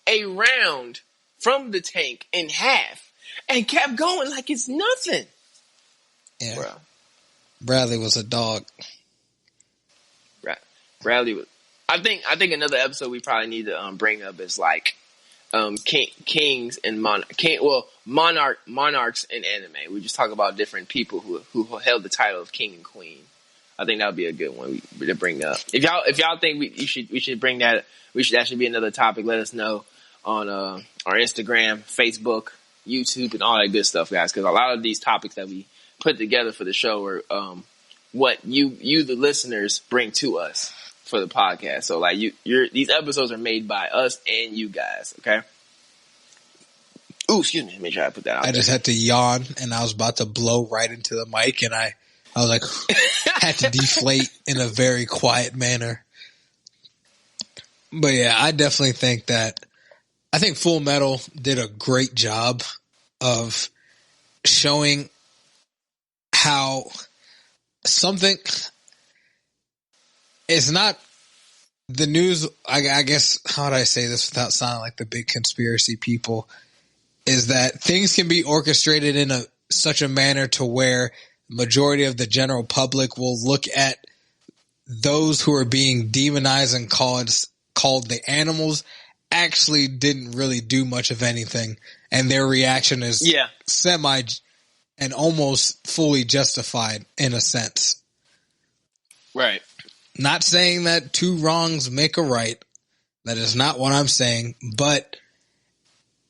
a round from the tank in half and kept going like it's nothing. Yeah. Bro. Bradley was a dog. Bradley was. I think another episode we probably need to bring up is like kings and monarchs in anime. We just talk about different people who held the title of king and queen. I think that would be a good one to bring up. If y'all think we should bring that, that should be another topic. Let us know on our Instagram, Facebook, YouTube, and all that good stuff, guys. Because a lot of these topics that we put together for the show are what you the listeners bring to us for the podcast. So like these episodes are made by us and you guys. Okay. Ooh, excuse me. Let me try to put that out I there. just had to yawn, and I was about to blow right into the mic, and I was like, had to deflate in a very quiet manner. But yeah, I definitely think I think Full Metal did a great job of showing how something is not the news. I guess, how would I say this without sounding like the big conspiracy people, is that things can be orchestrated in such a manner to where majority of the general public will look at those who are being demonized and called the animals actually didn't really do much of anything, and their reaction is semi and almost fully justified in a sense. Right. Not saying that two wrongs make a right. That is not what I'm saying. But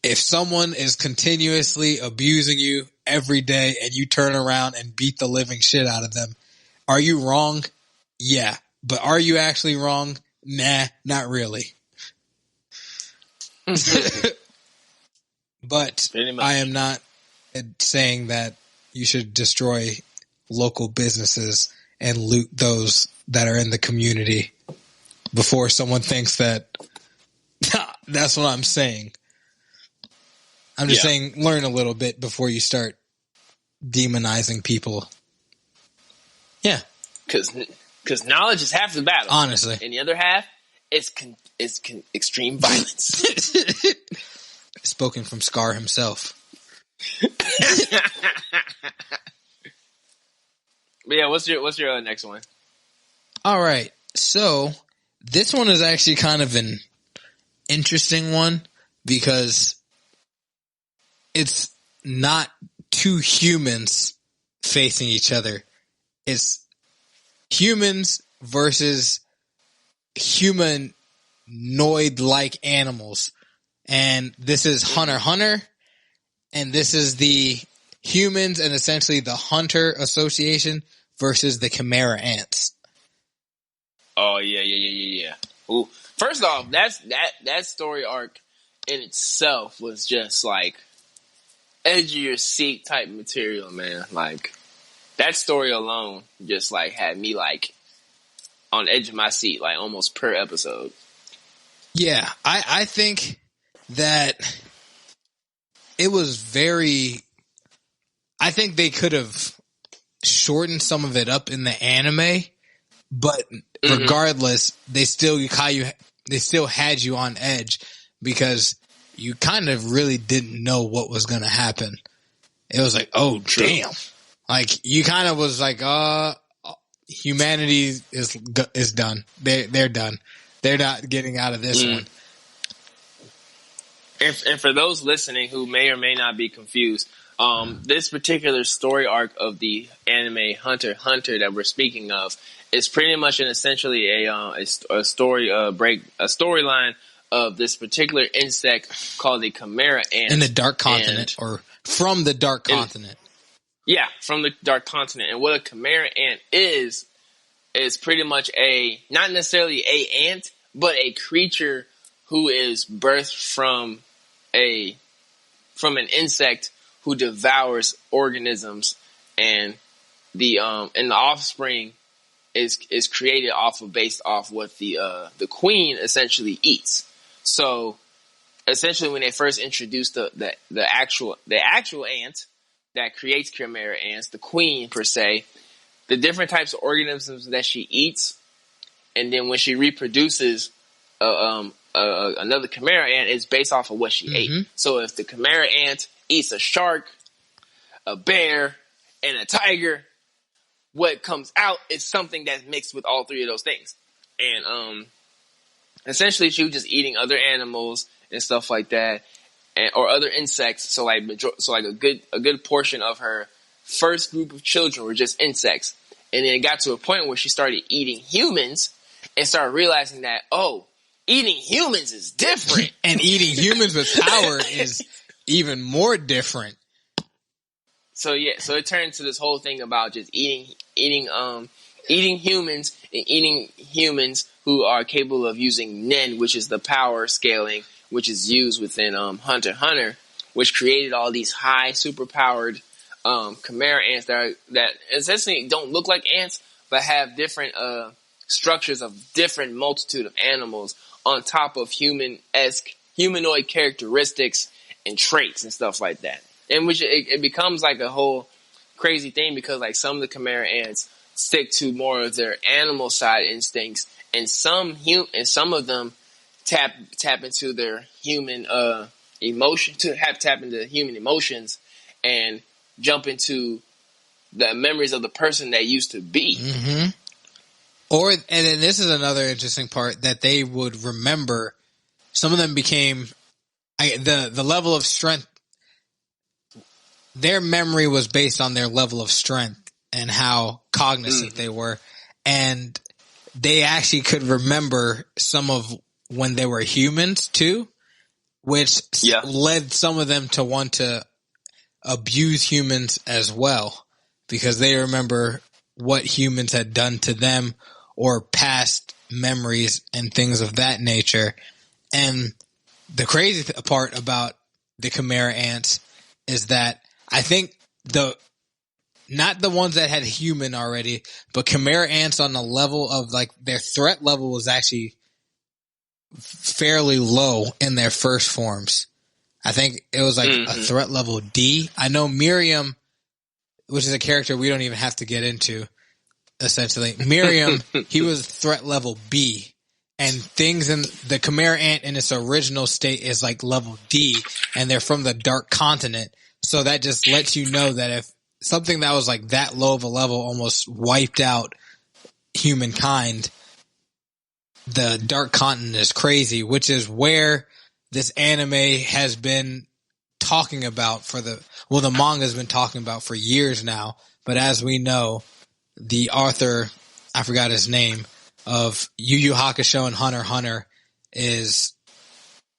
if someone is continuously abusing you every day and you turn around and beat the living shit out of them, are you wrong? Yeah. But are you actually wrong? Nah, not really. But I am not saying that you should destroy local businesses and loot those that are in the community before someone thinks that that's what I'm saying. I'm just saying learn a little bit before you start demonizing people. Yeah. Because knowledge is half the battle. Honestly. And the other half is extreme violence. Spoken from Scar himself. But yeah, what's your next one? All right. So this one is actually kind of an interesting one because it's not two humans facing each other. It's humans versus humanoid-like animals. And this is Hunter x Hunter, and this is the humans and essentially the Hunter Association versus the Chimera Ants. Oh yeah. Ooh. First off, that story arc in itself was just like edge of your seat type material, man. Like that story alone just like had me like on the edge of my seat, like almost per episode. Yeah, I think that it was I think they could have shortened some of it up in the anime, but regardless, they still had you on edge because you kind of really didn't know what was going to happen. It was like, oh, damn. Like, you kind of was like, humanity is done. They're done. They're not getting out of this one. And for those listening who may or may not be confused, this particular story arc of the anime Hunter x Hunter that we're speaking of is pretty much essentially a storyline of this particular insect called the Chimera ant in the Dark Continent, or from the Dark Continent. Yeah, from the Dark Continent. And what a Chimera ant is pretty much not necessarily a ant, but a creature who is birthed from an insect who devours organisms, and the offspring is created based off what the queen essentially eats. So essentially, when they first introduced the actual ant that creates Chimera ants, the queen per se, the different types of organisms that she eats, and then when she reproduces, another Chimera ant is based off of what she ate. So if the Chimera ant eats a shark, a bear, and a tiger, what comes out is something that's mixed with all three of those things. And essentially, she was just eating other animals and stuff like that, or other insects. So like a good portion of her first group of children were just insects, and then it got to a point where she started eating humans and started realizing that eating humans is different, and eating humans with power is even more different. So it turned into this whole thing about just eating humans and eating humans who are capable of using Nen, which is the power scaling, which is used within Hunter x Hunter. which created all these high, superpowered chimera ants that essentially don't look like ants, but have different structures of different multitude of animals on top of humanoid characteristics and traits and stuff like that. And which it becomes like a whole crazy thing because like some of the chimera ants stick to more of their animal side instincts, and some of them tap into their human tap into human emotions and jump into the memories of the person they used to be. Mm-hmm. And then this is another interesting part that they would remember. Some of them became the level of strength. Their memory was based on their level of strength and how cognizant they were. And they actually could remember some of when they were humans too, which led some of them to want to abuse humans as well because they remember what humans had done to them or past memories and things of that nature. And the crazy part about the chimera ants is that I think not the ones that had human already, but chimera ants on the level of like their threat level was actually fairly low in their first forms. I think it was like a threat level D. I know Miriam, which is a character we don't even have to get into, essentially. Miriam, he was threat level B. And things in the chimera ant in its original state is like level D, and they're from the dark continent. So that just lets you know that if something that was like that low of a level almost wiped out humankind, the dark continent is crazy, which is where this anime has been talking about the manga has been talking about for years now. But as we know, the author, I forgot his name, of Yu Yu Hakusho and Hunter x Hunter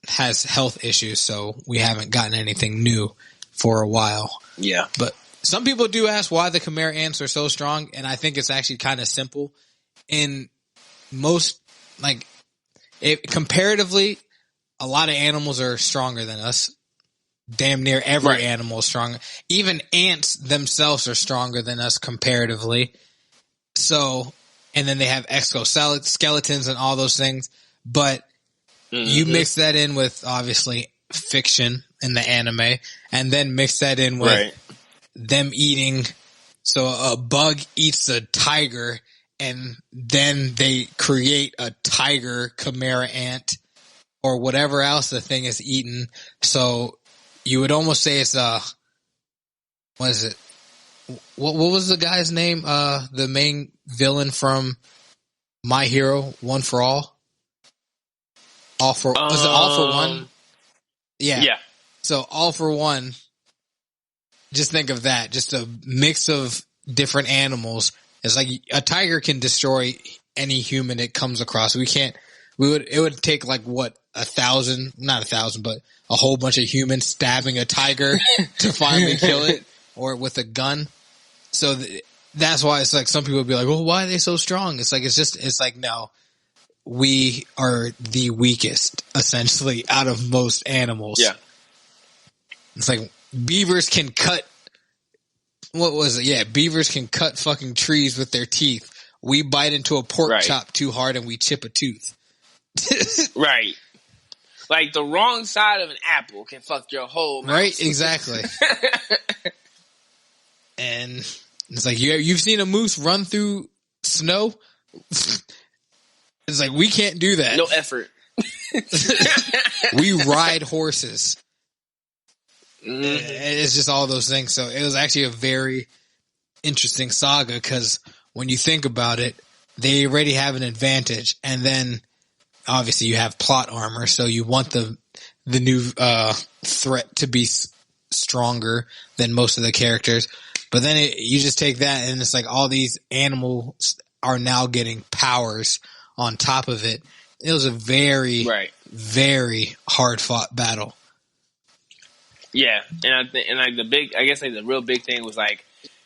has health issues, so we haven't gotten anything new for a while. Yeah. But some people do ask why the chimera ants are so strong, and I think it's actually kind of simple. In most, comparatively, a lot of animals are stronger than us. Damn near every animal is stronger. Even ants themselves are stronger than us comparatively. So, and then they have exoskeletons and all those things. But you mix that in with, obviously, fiction in the anime, and then mix that in with them eating. So a bug eats a tiger, and then they create a tiger chimera ant or whatever else the thing is eaten. So you would almost say it's what is it? What was the guy's name? The main villain from My Hero, One for All? Was it All for One? Yeah. So All for One, just think of that. Just a mix of different animals. It's like a tiger can destroy any human it comes across. It would take like what, 1,000, not 1,000, but a whole bunch of humans stabbing a tiger to finally kill it, or with a gun. So that's why it's like some people would be like, well, why are they so strong? It's like, no, we are the weakest essentially out of most animals. Yeah. It's like beavers can cut, what was it? Yeah. Beavers can cut fucking trees with their teeth. We bite into a pork chop too hard and we chip a tooth. Right. Like the wrong side of an apple can fuck your whole mouth. Right, exactly. And it's like you've seen a moose run through snow. It's like we can't do that. No effort. We ride horses. It's just all those things. So it was actually a very interesting saga because when you think about it, they already have an advantage, and then obviously you have plot armor, so you want the new threat to be stronger than most of the characters. But then you just take that, and it's like all these animals are now getting powers on top of it. It was a very, very hard fought battle. Yeah, and the real big thing was like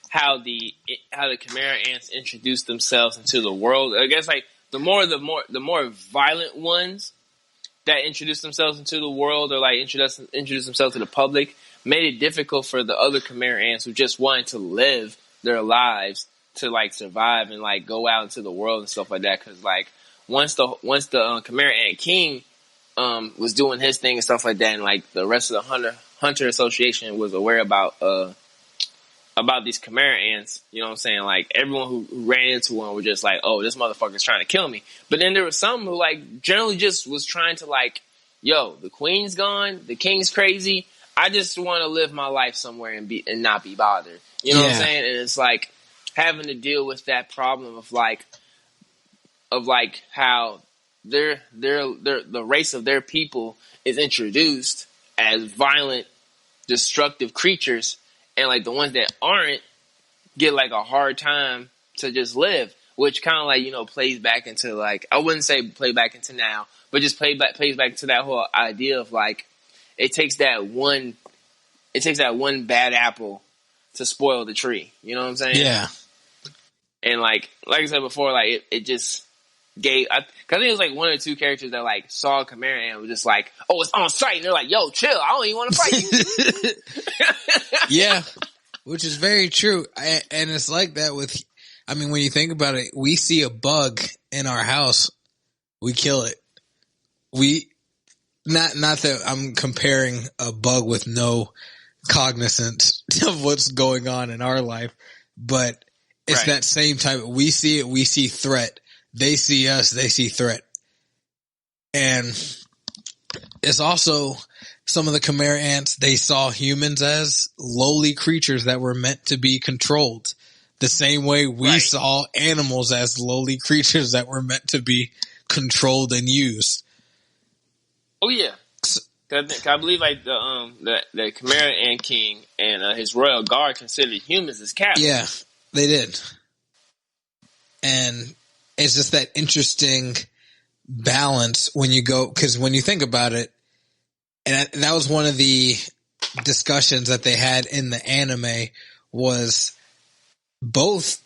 how the chimera ants introduced themselves into the world. I guess like the more violent ones, that introduced themselves into the world or like introduced themselves to the public made it difficult for the other Khmer ants who just wanted to live their lives to like survive and like go out into the world and stuff like that. Because like once the Khmer ant king was doing his thing and stuff like that, and like the rest of the hunter association was aware about these Khmer ants, you know what I'm saying? Like everyone who ran into one were just like, oh, this motherfucker's trying to kill me. But then there was some who like generally just was trying to like, yo, the queen's gone, the king's crazy. I just want to live my life somewhere and not be bothered. You know what I'm saying? And it's like having to deal with that problem of like how the race of their people is introduced as violent, destructive creatures. And like the ones that aren't get like a hard time to just live, which kind of like, you know, plays back into like, I wouldn't say play back into now, but just plays back to that whole idea of like, it takes that one bad apple to spoil the tree. You know what I'm saying? Yeah. And like I said before, like it just gave, cause I think it was like one or two characters that like saw a Khmer and was just like, oh, it's on site. And they're like, yo, chill. I don't even want to fight you. Yeah. Which is very true. And it's like that with, I mean, when you think about it, we see a bug in our house, we kill it. Not that I'm comparing a bug with no cognizance of what's going on in our life, but it's that same type. We see it, we see threat. They see us, they see threat. And it's also some of the Khmer ants, they saw humans as lowly creatures that were meant to be controlled. The same way we saw animals as lowly creatures that were meant to be controlled and used. Oh yeah. I believe like the Khmer ant king and his royal guard considered humans as cattle. Yeah, they did. And it's just that interesting balance when you go, because when you think about it, and that was one of the discussions that they had in the anime, was both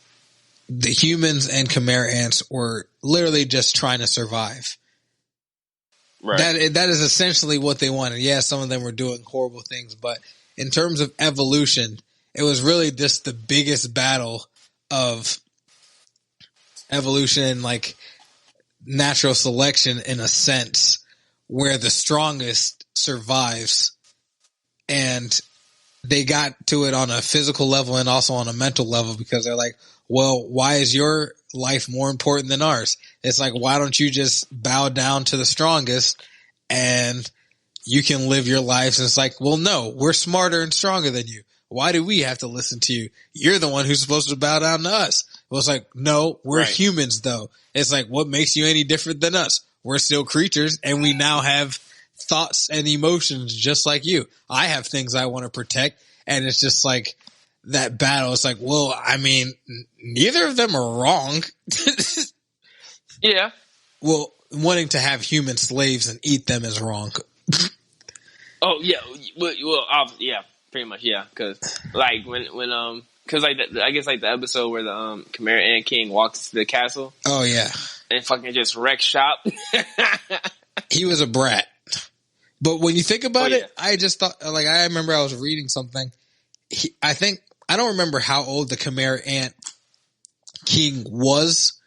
the humans and Khmer ants were literally just trying to survive. Right. That is essentially what they wanted. Yeah, some of them were doing horrible things, but in terms of evolution, it was really just the biggest battle of evolution, like natural selection in a sense, where the strongest survives. And they got to it on a physical level and also on a mental level, because they're like, well, why is your life more important than ours? It's like, why don't you just bow down to the strongest and you can live your lives? And it's like, well, no, we're smarter and stronger than you. Why do we have to listen to you? You're the one who's supposed to bow down to us. Well, it's like, no, we're humans though. It's like, what makes you any different than us? We're still creatures and we now have thoughts and emotions just like you. I have things I want to protect. And it's just like that battle. It's like, well, I mean, neither of them are wrong. Yeah. Well, wanting to have human slaves and eat them is wrong. Oh yeah. Well, yeah, pretty much. Yeah. Cause like cause like I guess like the episode where the Khmer ant king walks to the castle. Oh yeah. And fucking just wreck shop. He was a brat. But when you think about it, I just thought, like, I remember I was reading something. I don't remember how old the Khmer ant king was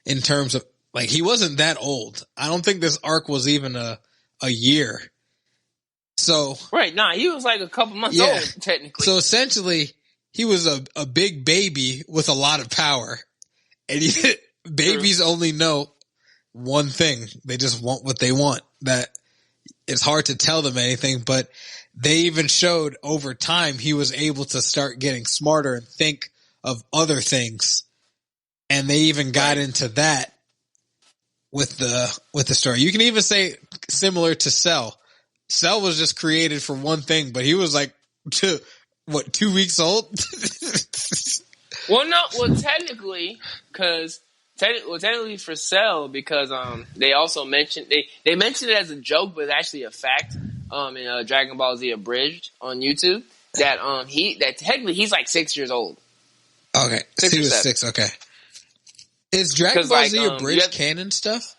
in terms of, like, he wasn't that old. I don't think this arc was even a year. So. Right. Nah, he was like a couple months old, technically. So essentially, he was a big baby with a lot of power. And babies only know one thing. They just want what they want. That it's hard to tell them anything, but they even showed over time he was able to start getting smarter and think of other things. And they even got into that with the story. You can even say similar to Cell. Cell was just created for one thing, but he was like 2 weeks old? Well, technically, because technically for Cell, because they also mentioned they mentioned it as a joke, but it's actually a fact in Dragon Ball Z Abridged on YouTube that technically he's like 6 years old. Okay, he was 6. Okay, is Dragon Ball Z Abridged canon stuff?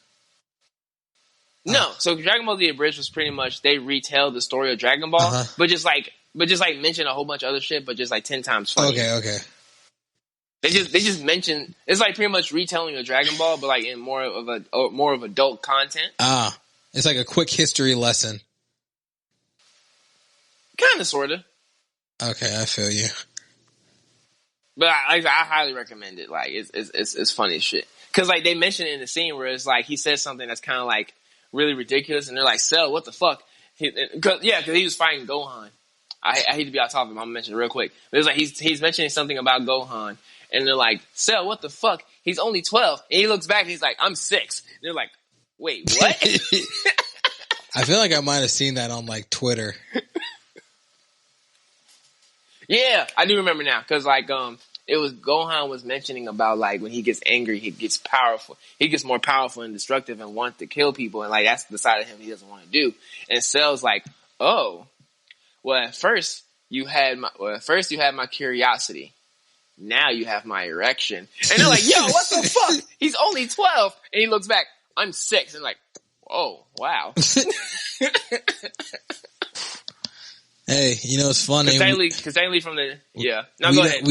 No, so Dragon Ball Z Abridged was pretty much they retell the story of Dragon Ball, but just like mention a whole bunch of other shit, but just like 10 times funnier. Okay. They just mention it's like pretty much retelling of Dragon Ball, but like in more of adult content. It's like a quick history lesson. Kind of, sort of. Okay, I feel you. But I highly recommend it. Like it's funny as shit. Cause like they mention it in the scene where it's like he says something that's kind of like really ridiculous, and they're like, "Cell, what the fuck?" Cause he was fighting Gohan. I hate to be off topic, but I'm gonna mention it real quick. But it's like he's mentioning something about Gohan, and they're like, "Cell, what the fuck? He's only 12." And he looks back and he's like, "I'm 6." And they're like, "Wait, what?" I feel like I might have seen that on like Twitter. Yeah, I do remember now, cause like it was Gohan was mentioning about like when he gets angry, he gets powerful. He gets more powerful and destructive and wants to kill people, and like that's the side of him he doesn't want to do. And Cell's like, "Oh, well, at first you had my curiosity. Now you have my erection." And they're like, "Yo, what the fuck? He's only 12." And he looks back, "I'm 6." And like, "Oh, wow." Hey, you know, it's funny. Cause technically from the, yeah. No, go ahead.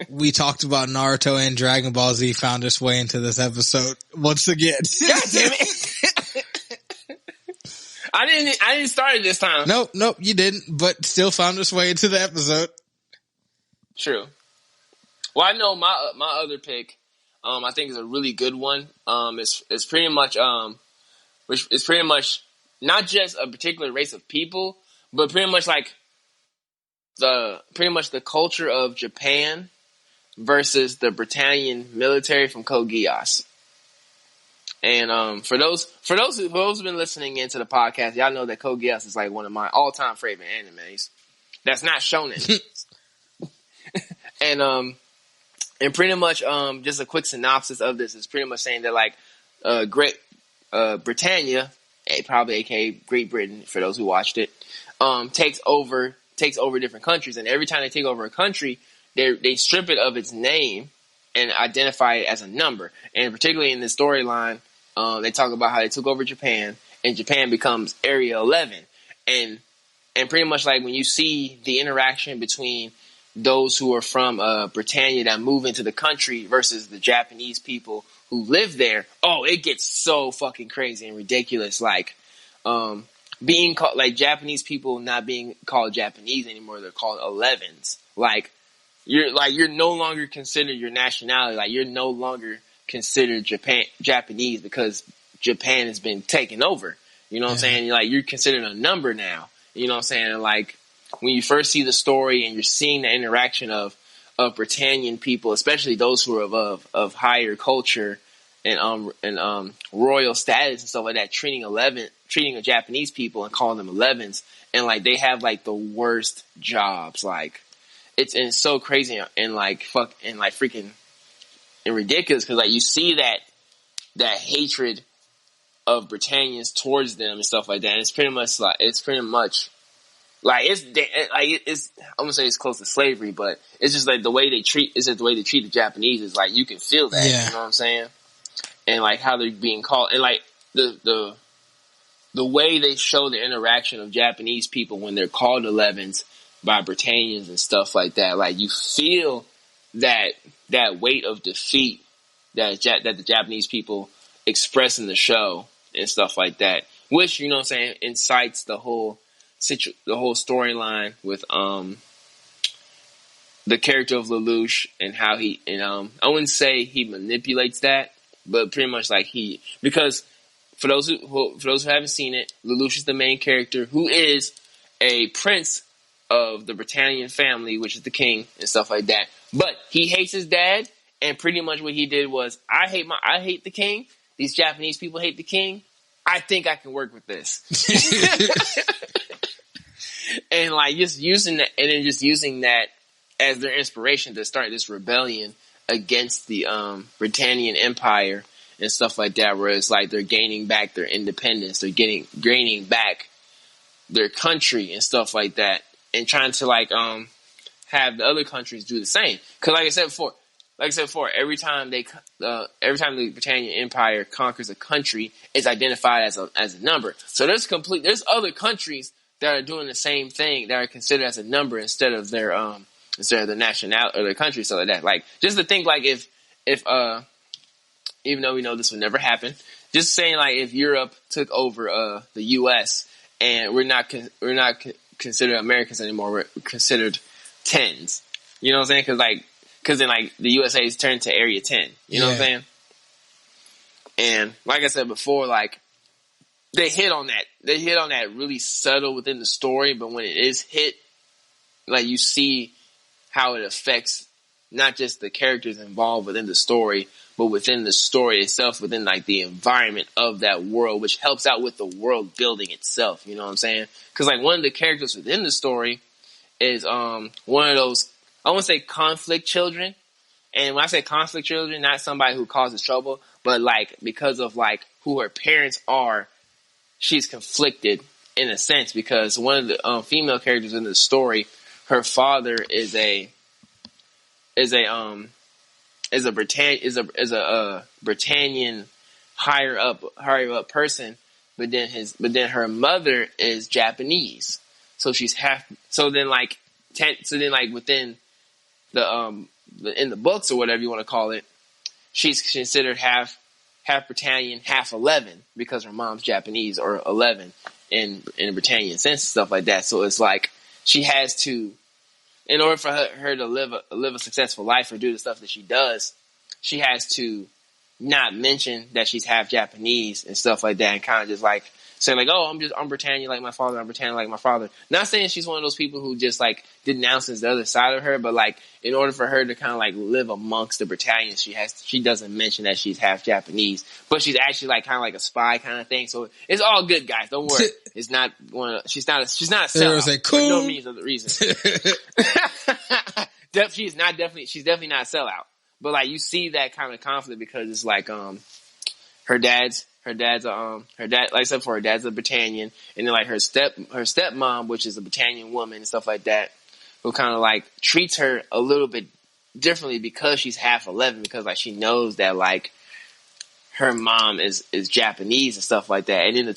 We talked about Naruto and Dragon Ball Z found its way into this episode once again. God damn it. I didn't start it this time. Nope, you didn't, but still found its way into the episode. True. Well, I know my other pick, I think is a really good one. It's pretty much, which is pretty much not just a particular race of people, but pretty much like the culture of Japan versus the Britannian military from Code Geass. And for those who've been listening into the podcast, y'all know that Code Geass is like one of my all-time favorite animes. That's not shonen. And pretty much just a quick synopsis of this is pretty much saying that like Great Britannia, probably aka Great Britain for those who watched it, takes over different countries, and every time they take over a country, they strip it of its name and identify it as a number. And particularly in the storyline, they talk about how they took over Japan, and Japan becomes Area 11. And pretty much like when you see the interaction between those who are from Britannia that move into the country versus the Japanese people who live there, oh, it gets so fucking crazy and ridiculous. Like, being called, like, Japanese people not being called Japanese anymore, they're called 11s. Like, you're no longer considered your nationality. Like, you're no longer considered Japanese because Japan has been taken over. You know what I'm saying? You're considered a number now. You know what I'm saying? And like, when you first see the story and you're seeing the interaction of Britannian people, especially those who are of higher culture and royal status and stuff like that, treating a Japanese people and calling them 11s, and like they have like the worst jobs. Like it's so crazy and like freaking and ridiculous, because like you see that hatred of Britannians towards them and stuff like that. And it's pretty much it's I'm gonna say it's close to slavery, but it's just like the way they treat the Japanese is like you can feel that. Yeah. You know what I'm saying? And like how they're being called, and like the way they show the interaction of Japanese people when they're called 11s by Britannians and stuff like that. Like you feel that weight of defeat that the Japanese people express in the show and stuff like that, which, you know what I'm saying, incites the whole storyline with the character of Lelouch and how he, and I wouldn't say he manipulates that, but pretty much like because for those who haven't seen it, Lelouch is the main character, who is a prince of the Britannian family, which is the king and stuff like that. But he hates his dad, and pretty much what he did was, I hate the king. These Japanese people hate the king. I think I can work with this. And like just using that as their inspiration to start this rebellion against the Britannian Empire and stuff like that, where it's like they're gaining back their independence, they're gaining back their country and stuff like that, and trying to like have the other countries do the same. Because like I said before, like I said before, every time the Britannian Empire conquers a country, it's identified as a number. So there's other countries that are doing the same thing that are considered as a number instead of their nationality or their country, so like that. Like just to think, like if even though we know this would never happen, just saying like if Europe took over the U.S. and we're not considered Americans anymore, we're considered tens. You know what I'm saying? Because then like the USA is turned to Area 10. You know what I'm saying? And like I said before, like they hit on that. They hit on that really subtle within the story, but when it is hit, like you see how it affects not just the characters involved within the story, but within the story itself, within like the environment of that world, which helps out with the world building itself. You know what I'm saying? Because like one of the characters within the story is one of those, I want to say conflict children. And when I say conflict children, not somebody who causes trouble, but like because of like who her parents are, she's conflicted in a sense because one of the female characters in the story, her father is a Britannian higher up person, but then her mother is Japanese, so she's half. So then like within the in the books or whatever you want to call it, she's considered half Britannian, half 11 because her mom's Japanese, or 11 in a Britannian sense, stuff like that. So it's like she has to, in order for her to live a successful life or do the stuff that she does, she has to not mention that she's half Japanese and stuff like that, and kind of just like say like, oh, I'm Britannian like my father, I'm Britannian like my father. Not saying she's one of those people who just like denounces the other side of her, but like in order for her to kind of like live amongst the Britannians, she doesn't mention that she's half Japanese, but she's actually like kind of like a spy kind of thing. So it's all good, guys. Don't worry. It's not she's not a sellout for no means of the reason. She's definitely not a sellout. But like you see that kind of conflict because it's like her dad's like I said before, her dad's a Britannian, and then like her stepmom, which is a Britannian woman and stuff like that, who kind of like treats her a little bit differently because she's half 11, because like she knows that like her mom is Japanese and stuff like that. And then the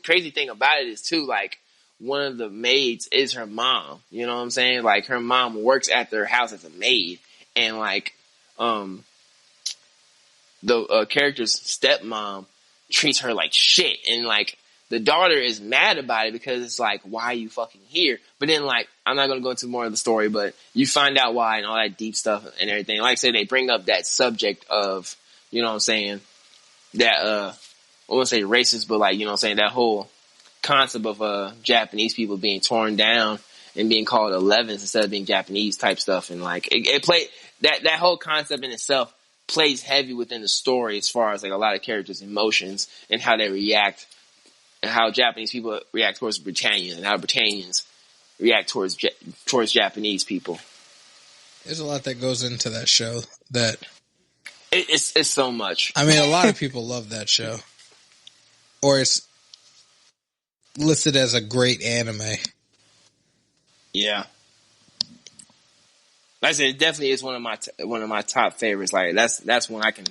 crazy thing about it is too, like one of the maids is her mom. You know what I'm saying? Like her mom works at their house as a maid, and like the character's stepmom treats her like shit, and like the daughter is mad about it because it's like, why are you fucking here? But then like, I'm not going to go into more of the story, but you find out why and all that deep stuff and everything. Like I said, they bring up that subject of, you know what I'm saying, that I won't say racist, but like, you know what I'm saying, that whole concept of Japanese people being torn down and being called 11s instead of being Japanese type stuff. And like it played that whole concept in itself plays heavy within the story as far as like a lot of characters' emotions and how they react, and how Japanese people react towards Britannians and how Britannians react towards Japanese people. There's a lot that goes into that show. That it's so much. I mean, a lot of people love that show, or it's listed as a great anime. Yeah. Like I said, it definitely is one of my top favorites. Like that's one I can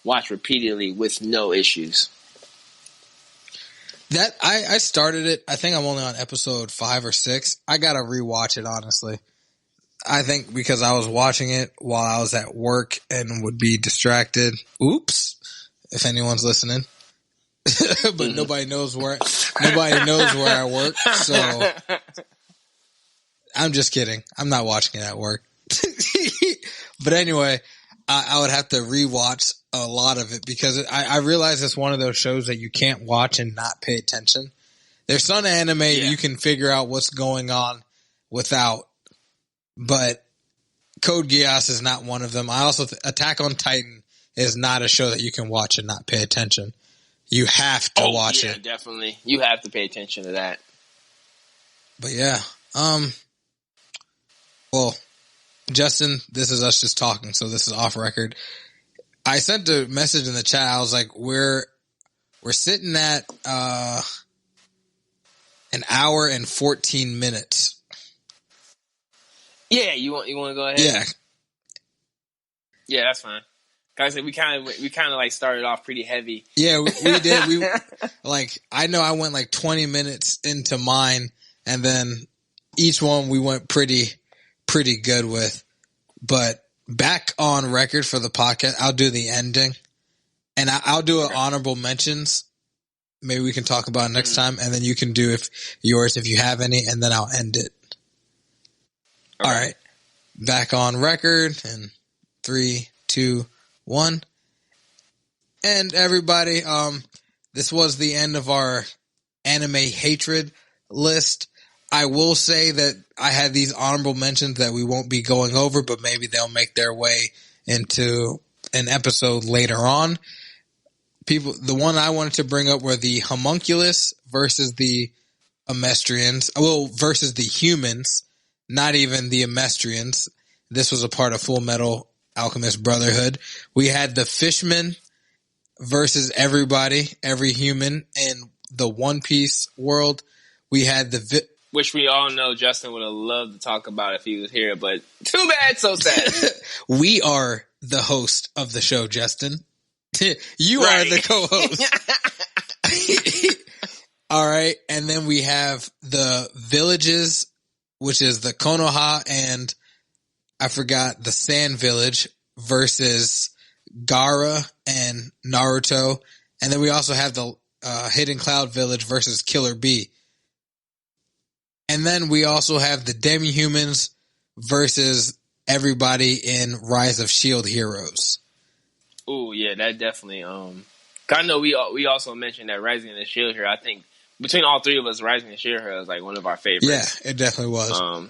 watch repeatedly with no issues. That I started it. I think I'm only on episode 5 or 6. I gotta rewatch it, honestly. I think because I was watching it while I was at work and would be distracted. Oops, if anyone's listening, but nobody knows where I work. So I'm just kidding. I'm not watching it at work. But anyway, I would have to rewatch a lot of it because I realize it's one of those shows that you can't watch and not pay attention. There's some anime you can figure out what's going on without, but Code Geass is not one of them. I also Attack on Titan is not a show that you can watch and not pay attention. You have to watch it. Definitely. You have to pay attention to that. But yeah, well, Justin, this is us just talking, so this is off record. I sent a message in the chat. I was like, we're sitting at an hour and 14 minutes. Yeah, you want to go ahead? Yeah. Yeah, that's fine. Guys, we kind of like started off pretty heavy. Yeah, we did. We like I know I went like 20 minutes into mine, and then each one we went pretty good with. But back on record for the podcast, I'll do the ending, and I'll do an honorable mentions. Maybe we can talk about it next time, and then you can do yours if you have any, and then I'll end it. Okay. All right, back on record, and 3, 2, 1. And everybody, this was the end of our anime hatred list. I will say that I had these honorable mentions that we won't be going over, but maybe they'll make their way into an episode later on. The one I wanted to bring up were the homunculus versus the Amestrians. Well, versus the humans, not even the Amestrians. This was a part of Full Metal Alchemist Brotherhood. We had the Fishmen versus everybody, every human in the One Piece world. We had which we all know Justin would have loved to talk about if he was here, but too bad, so sad. We are the host of the show, Justin. You are the co-host. All right. And then we have the villages, which is the Konoha and I forgot the Sand Village versus Gaara and Naruto. And then we also have the Hidden Cloud Village versus Killer Bee. And then we also have the Demi-Humans versus everybody in Rise of Shield Heroes. Oh yeah, that definitely. I know we also mentioned that Rising of the Shield Hero. I think between all three of us, Rising of the Shield Hero is like one of our favorites. Yeah, it definitely was.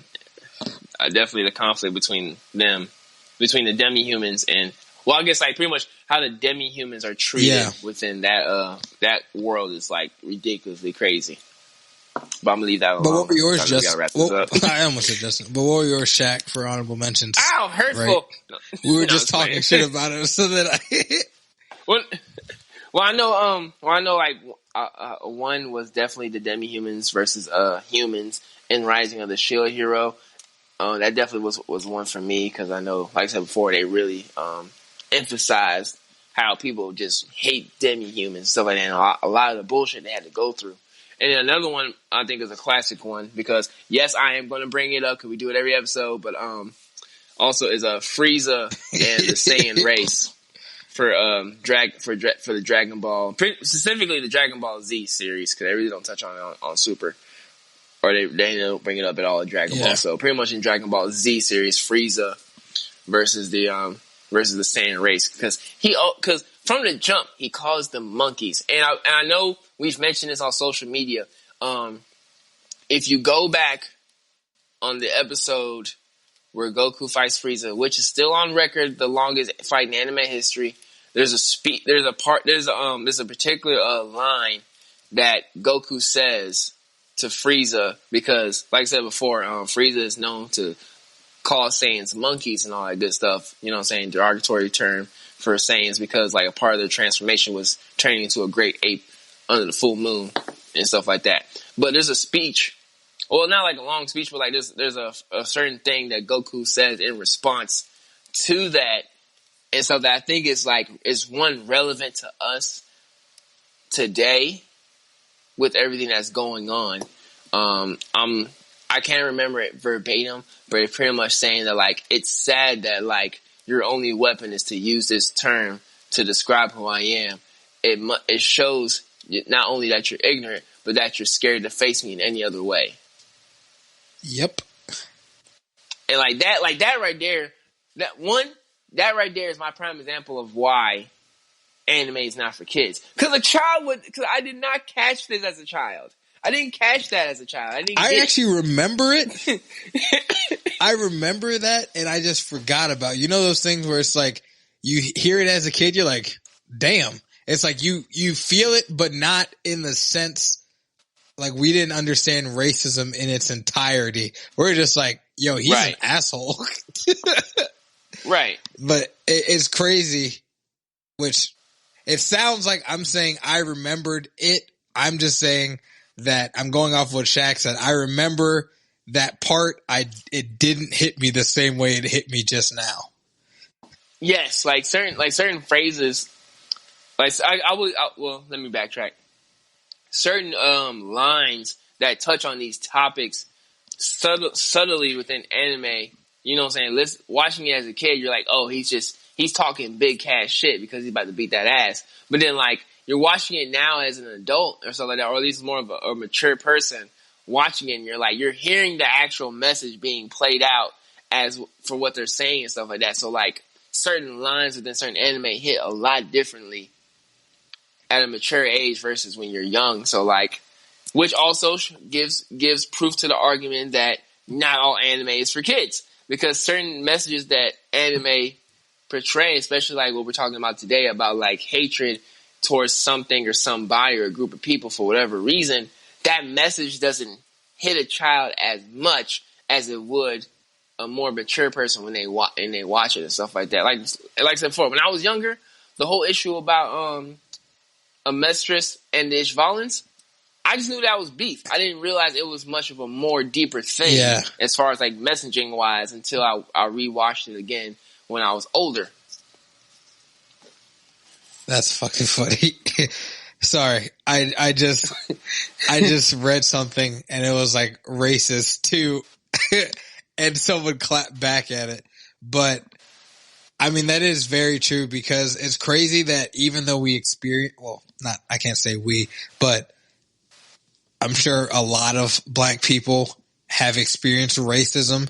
Definitely the conflict between them, between the Demi-Humans and, well, I guess like pretty much how the Demi-Humans are treated within that world is like ridiculously crazy. But I'm gonna leave that alone. But what were yours, Justin? I almost said Justin. But what were yours, Shaq, for honorable mentions? Ow, hurtful. Right? We were just talking shit about it, so that Well, I know. Like one was definitely the Demi-Humans versus humans in Rising of the Shield Hero. That definitely was one for me because I know, like I said before, they really emphasized how people just hate Demi-Humans and stuff like that, and a lot of the bullshit they had to go through. And then another one I think is a classic one because yes, I am going to bring it up because we do it every episode, but also is a Frieza and the Saiyan race for the Dragon Ball, specifically the Dragon Ball Z series because they really don't touch on Super, or they don't bring it up at all in Dragon Ball. So pretty much in Dragon Ball Z series, Frieza versus the Saiyan race because from the jump he calls them monkeys, and I know we've mentioned this on social media. If you go back on the episode where Goku fights Frieza, which is still on record the longest fight in anime history, there's a particular line that Goku says to Frieza because, like I said before, Frieza is known to call Saiyans monkeys and all that good stuff. You know what I'm saying? Derogatory term for Saiyans because like a part of their transformation was turning into a great ape under the full moon and stuff like that. But there's a speech, well, not like a long speech, but like there's a certain thing that Goku says in response to that, and so that I think is one relevant to us today with everything that's going on. I can't remember it verbatim, but it's pretty much saying that like it's sad that like your only weapon is to use this term to describe who I am. It shows not only that you're ignorant, but that you're scared to face me in any other way. Yep. And like that right there, that right there is my prime example of why anime is not for kids. Because I did not catch this as a child. I didn't catch that as a child. I actually remember it. I remember that, and I just forgot about it. You know those things where it's like, you hear it as a kid, you're like, damn. It's like you feel it, but not in the sense, like we didn't understand racism in its entirety. We're just like, yo, he's an asshole. Right. But it's crazy, which it sounds like I'm saying I remembered it. I'm just saying that I'm going off what Shaq said. I remember that part. It didn't hit me the same way it hit me just now. yes, like certain phrases. Like well, let me backtrack. Certain lines that touch on these topics subtly within anime. You know what I'm saying? Watching it as a kid, you're like, oh, he's talking big cash shit because he's about to beat that ass. But then like you're watching it now as an adult or something like that, or at least more of a mature person watching it, and you're hearing the actual message being played out as for what they're saying and stuff like that. So like certain lines within certain anime hit a lot differently at a mature age versus when you're young. So like, which also gives proof to the argument that not all anime is for kids, because certain messages that anime portray, especially like what we're talking about today about like hatred towards something or somebody or a group of people for whatever reason, that message doesn't hit a child as much as it would a more mature person when they watch it and stuff like that. Like I said before, when I was younger, the whole issue about a mistress and the Ishvalans, I just knew that was beef. I didn't realize it was much of a more deeper thing as far as like messaging wise until I rewatched it again when I was older. That's fucking funny. Sorry, I just read something and it was like racist too, and someone clapped back at it. But I mean, that is very true, because it's crazy that even though we experience, I can't say we, but I'm sure a lot of black people have experienced racism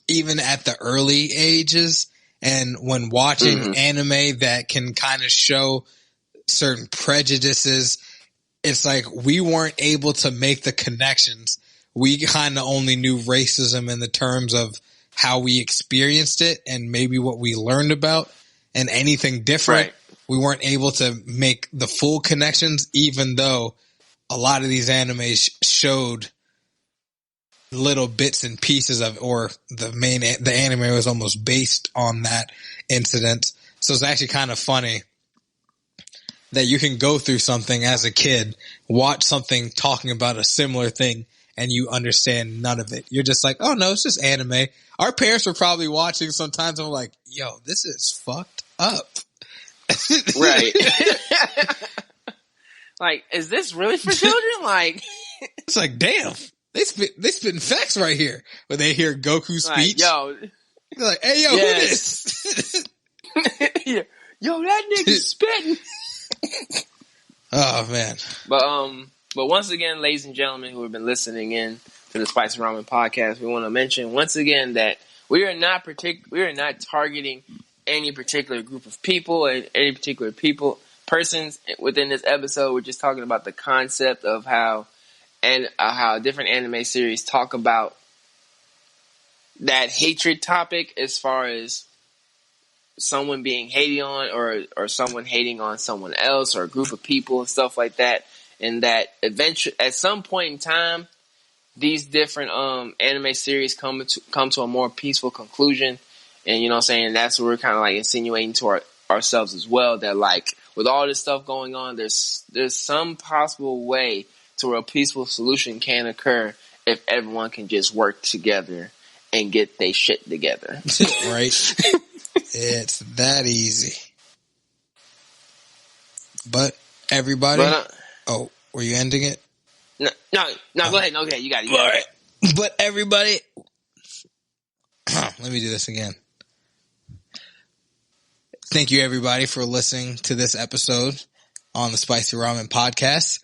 even at the early ages. And when watching anime that can kind of show certain prejudices, it's like we weren't able to make the connections. We kind of only knew racism in the terms of how we experienced it and maybe what we learned about, and anything different. Right. We weren't able to make the full connections, even though a lot of these animes showed little bits and pieces of, or the anime was almost based on that incident. So it's actually kind of funny that you can go through something as a kid, watch something talking about a similar thing, and you understand none of it. You're just like, oh no, it's just anime. Our parents were probably watching sometimes and we're like, yo, this is fucked up. Right. Like, is this really for children? Like, it's like, damn, they spitting facts right here. When they hear Goku's speech, yo, they're like, hey, yo, who this? Yeah. Yo, that nigga's spitting. Oh man. But once again, ladies and gentlemen who have been listening in to the Spicy Ramen podcast, we want to mention once again that we are not targeting any particular group of people and any particular persons within this episode. We're just talking about the concept of how different anime series talk about that hatred topic, as far as someone being hated on or someone hating on someone else or a group of people and stuff like that. And that eventually, at some point in time, these different anime series come to a more peaceful conclusion. And you know what I'm saying? That's what we're kind of like insinuating to ourselves as well, that like with all this stuff going on, there's some possible way to where a peaceful solution can occur if everyone can just work together and get their shit together. Right. It's that easy. But everybody, oh, were you ending it? No, go ahead. No, okay, you got it. All right. But everybody, let me do this again. Thank you, everybody, for listening to this episode on the Spicy Ramen podcast.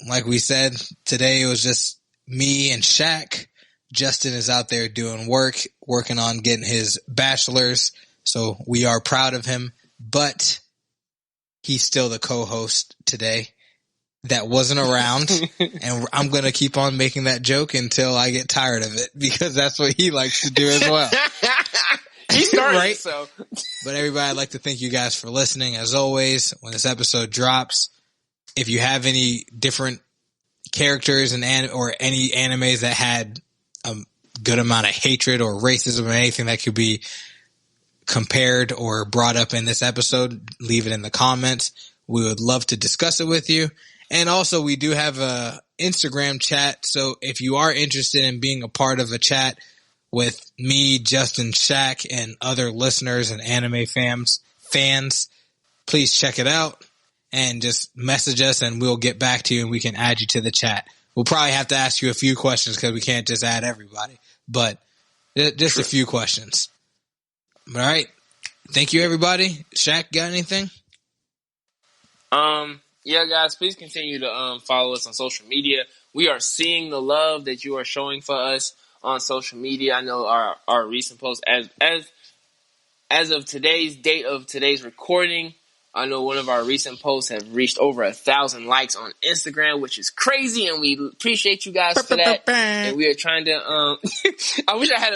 Like we said, today it was just me and Shaq. Justin is out there doing working on getting his bachelor's. So we are proud of him, but he's still the co-host today that wasn't around. And I'm going to keep on making that joke until I get tired of it, because that's what he likes to do as well. He started, right? So. But everybody, I'd like to thank you guys for listening. As always, when this episode drops, if you have any different characters or any animes that had a good amount of hatred or racism or anything that could be compared or brought up in this episode, leave it in the comments. We would love to discuss it with you. And also, we do have a Instagram chat. So if you are interested in being a part of a chat with me, Justin, Shaq, and other listeners and anime fans. Please check it out and just message us and we'll get back to you and we can add you to the chat. We'll probably have to ask you a few questions because we can't just add everybody, but just a few questions. All right. Thank you, everybody. Shaq, got anything? Yeah, guys, please continue to follow us on social media. We are seeing the love that you are showing for us on social media. I know our recent posts as of today's date of today's recording, I know one of our recent posts have reached over 1,000 likes on Instagram, which is crazy, and we appreciate you guys for that. And we are trying to. I wish I had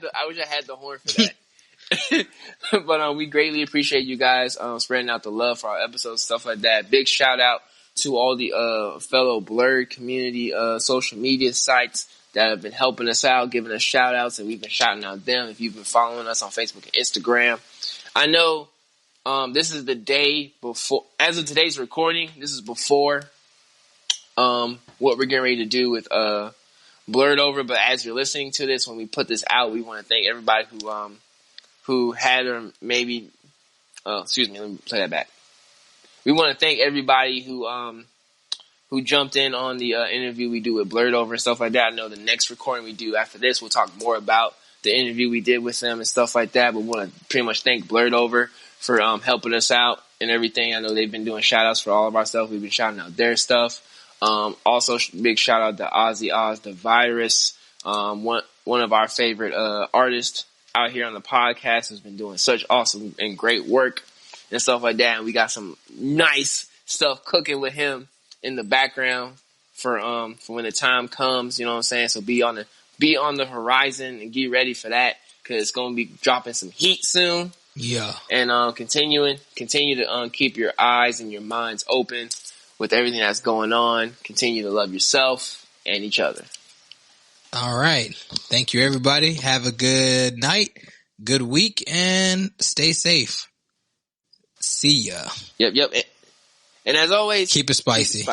the horn for that. But we greatly appreciate you guys spreading out the love for our episodes, stuff like that. Big shout out to all the fellow Blurred community social media sites that have been helping us out, giving us shout outs, and we've been shouting out them. If you've been following us on Facebook and Instagram, I know this is the day before, as of today's recording, this is before what we're getting ready to do with Blurred Over. But as you're listening to this, when we put this out, we want to thank everybody who had, or maybe, excuse me, let me play that back. We want to thank everybody who jumped in on the interview we do with Blurred Over and stuff like that. I know the next recording we do after this, we'll talk more about the interview we did with them and stuff like that. But we want to pretty much thank Blurred Over for helping us out and everything. I know they've been doing shout outs for all of our stuff. We've been shouting out their stuff. Also, big shout out to Ozzy Oz the Virus, one of our favorite artists out here on the podcast, has been doing such awesome and great work and stuff like that. And we got some nice stuff cooking with him in the background for when the time comes, you know what I'm saying? So be on the horizon and get ready for that, because it's going to be dropping some heat soon. Yeah. And continue to keep your eyes and your minds open with everything that's going on. Continue to love yourself and each other. All right. Thank you, everybody. Have a good night, good week, and stay safe. See ya. Yep. And as always, keep it spicy.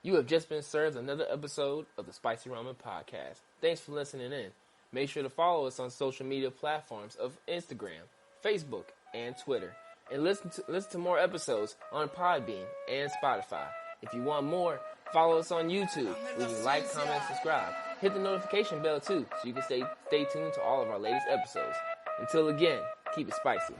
You have just been served another episode of the Spicy Ramen Podcast. Thanks for listening in. Make sure to follow us on social media platforms of Instagram, Facebook, and Twitter. And listen to more episodes on Podbean and Spotify. If you want more, follow us on YouTube. We can like, comment, and subscribe. Hit the notification bell too, so you can stay tuned to all of our latest episodes. Until again, keep it spicy.